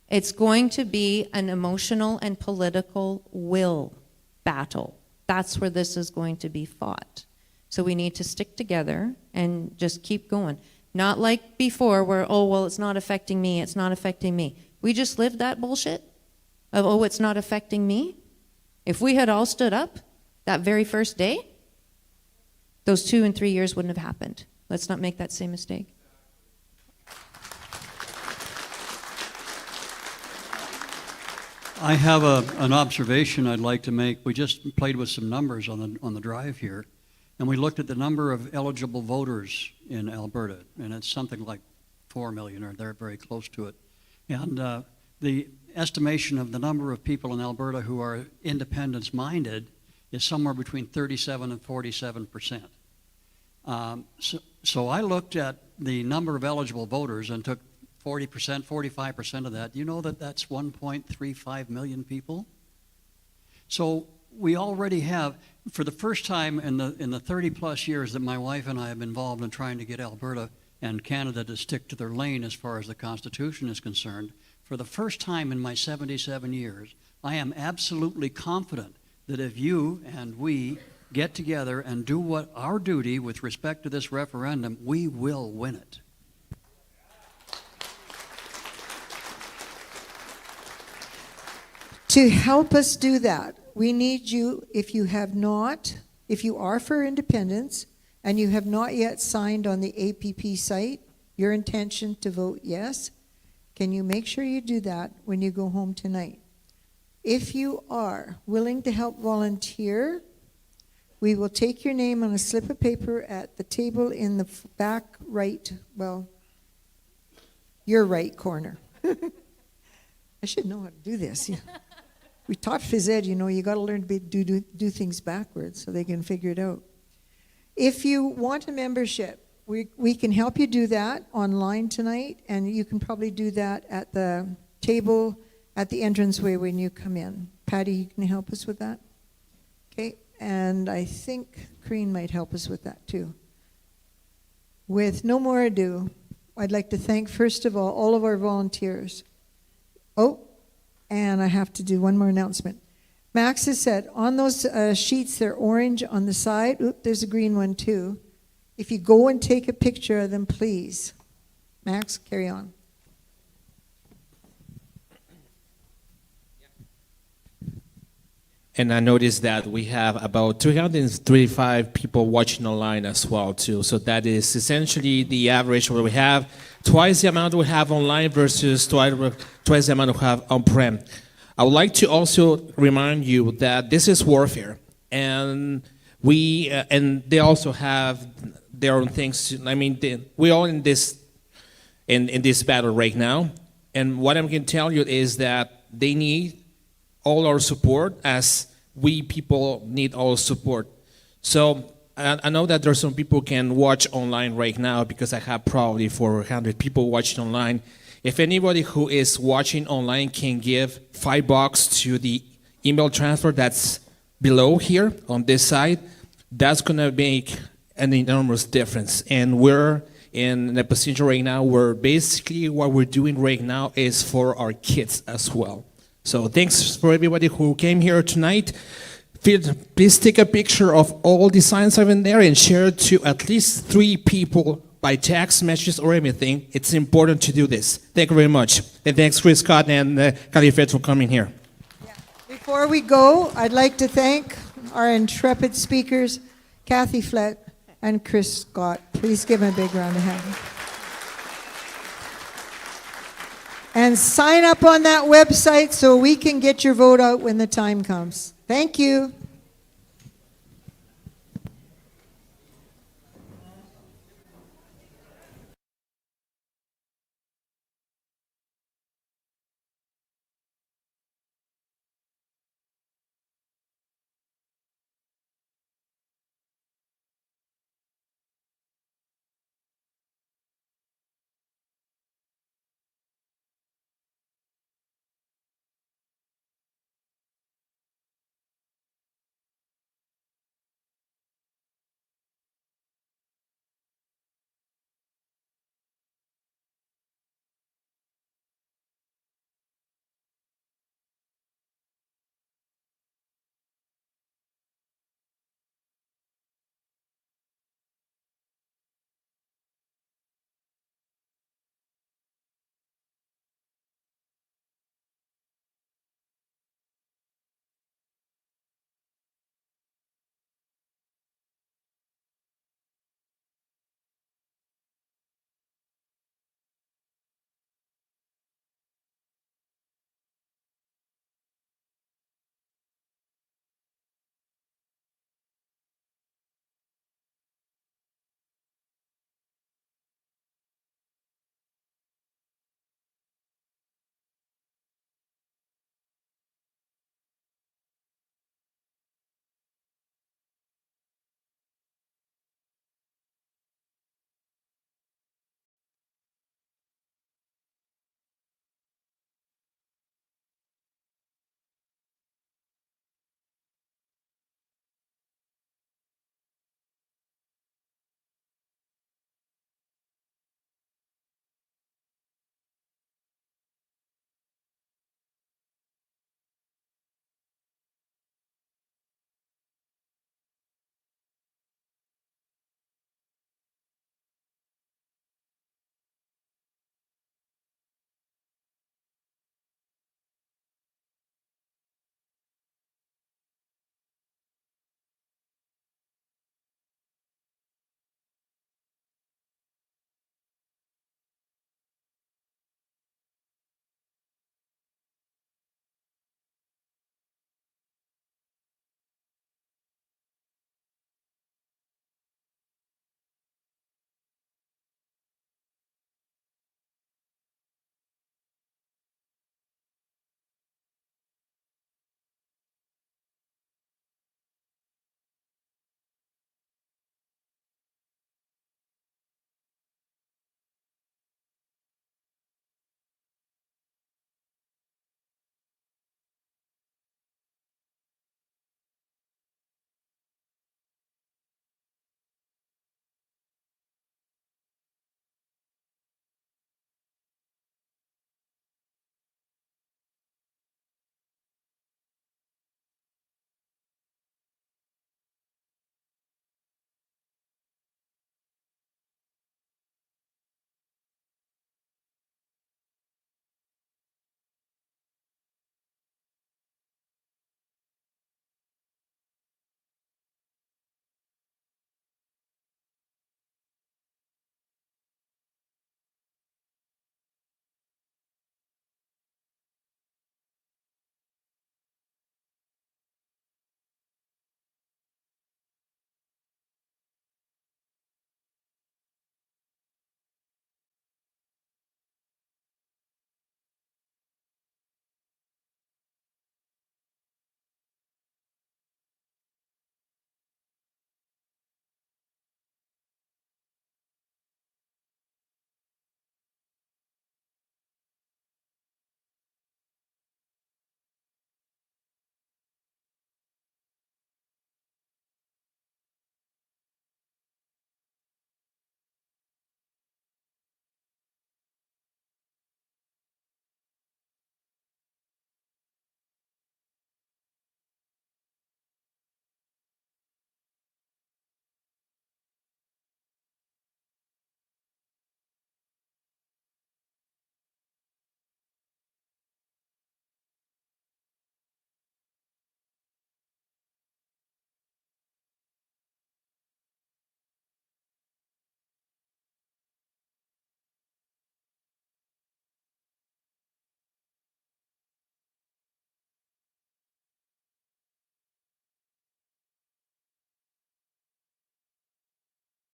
It's going to be an emotional and political will battle. That's where this is going to be fought. So we need to stick together and just keep going. Not like before where, oh, well, it's not affecting me, it's not affecting me. We just lived that bullshit of, oh, it's not affecting me. If we had all stood up that very first day, those 2 and 3 years wouldn't have happened. Let's not make that same mistake. I have an observation I'd like to make. We just played with some numbers on the drive here, and we looked at the number of eligible voters in Alberta, and it's something like 4 million, or they're very close to it. And the estimation of the number of people in Alberta who are independence-minded is somewhere between 37 and 47%. So I looked at the number of eligible voters and took 40%, 45% of that. You know that that's 1.35 million people? So we already have, for the first time in the 30 plus years that my wife and I have been involved in trying to get Alberta and Canada to stick to their lane as far as the Constitution is concerned, for the first time in my 77 years, I am absolutely confident that if you and we get together and do what our duty with respect to this referendum, we will win it. To help us do that, we need you, if you are for independence and you have not yet signed on the APP site your intention to vote yes, can you make sure you do that when you go home tonight? If you are willing to help volunteer, we will take your name on a slip of paper at the table in the back right, well, your right corner. I should know how to do this. Yeah. We taught phys ed, you know, you got to learn to do things backwards so they can figure it out. If you want a membership, we can help you do that online tonight, and you can probably do that at the table at the entranceway when you come in. Patty, you can help us with that? Okay, and I think Corrine might help us with that too. With no more ado, I'd like to thank, first of all of our volunteers. Oh, and I have to do one more announcement. Max has said, on those sheets, they're orange on the side. Oop, there's a green one too. If you go and take a picture of them, please. Max, carry on. And I noticed that we have about 335 people watching online as well too. So that is essentially the average where we have twice the amount we have online versus twice the amount we have on-prem. I would like to also remind you that this is warfare, and and they also have their own things. I mean, we're all in this battle right now, and what I'm going to tell you is that they need all our support, as we people need all support. So I know that there are some people who can watch online right now, because I have probably 400 people watching online. If anybody who is watching online can give $5 to the email transfer that's below here on this side, that's going to make an enormous difference. And we're in a position right now where basically what we're doing right now is for our kids as well. So thanks for everybody who came here tonight. Please take a picture of all the signs that are in there and share it to at least 3 people by text messages or anything. It's important to do this. Thank you very much. And thanks, Chris Scott and Kathy Flett, for coming here. Yeah. Before we go, I'd like to thank our intrepid speakers, Kathy Flett and Chris Scott. Please give them a big round of applause. And sign up on that website so we can get your vote out when the time comes. Thank you.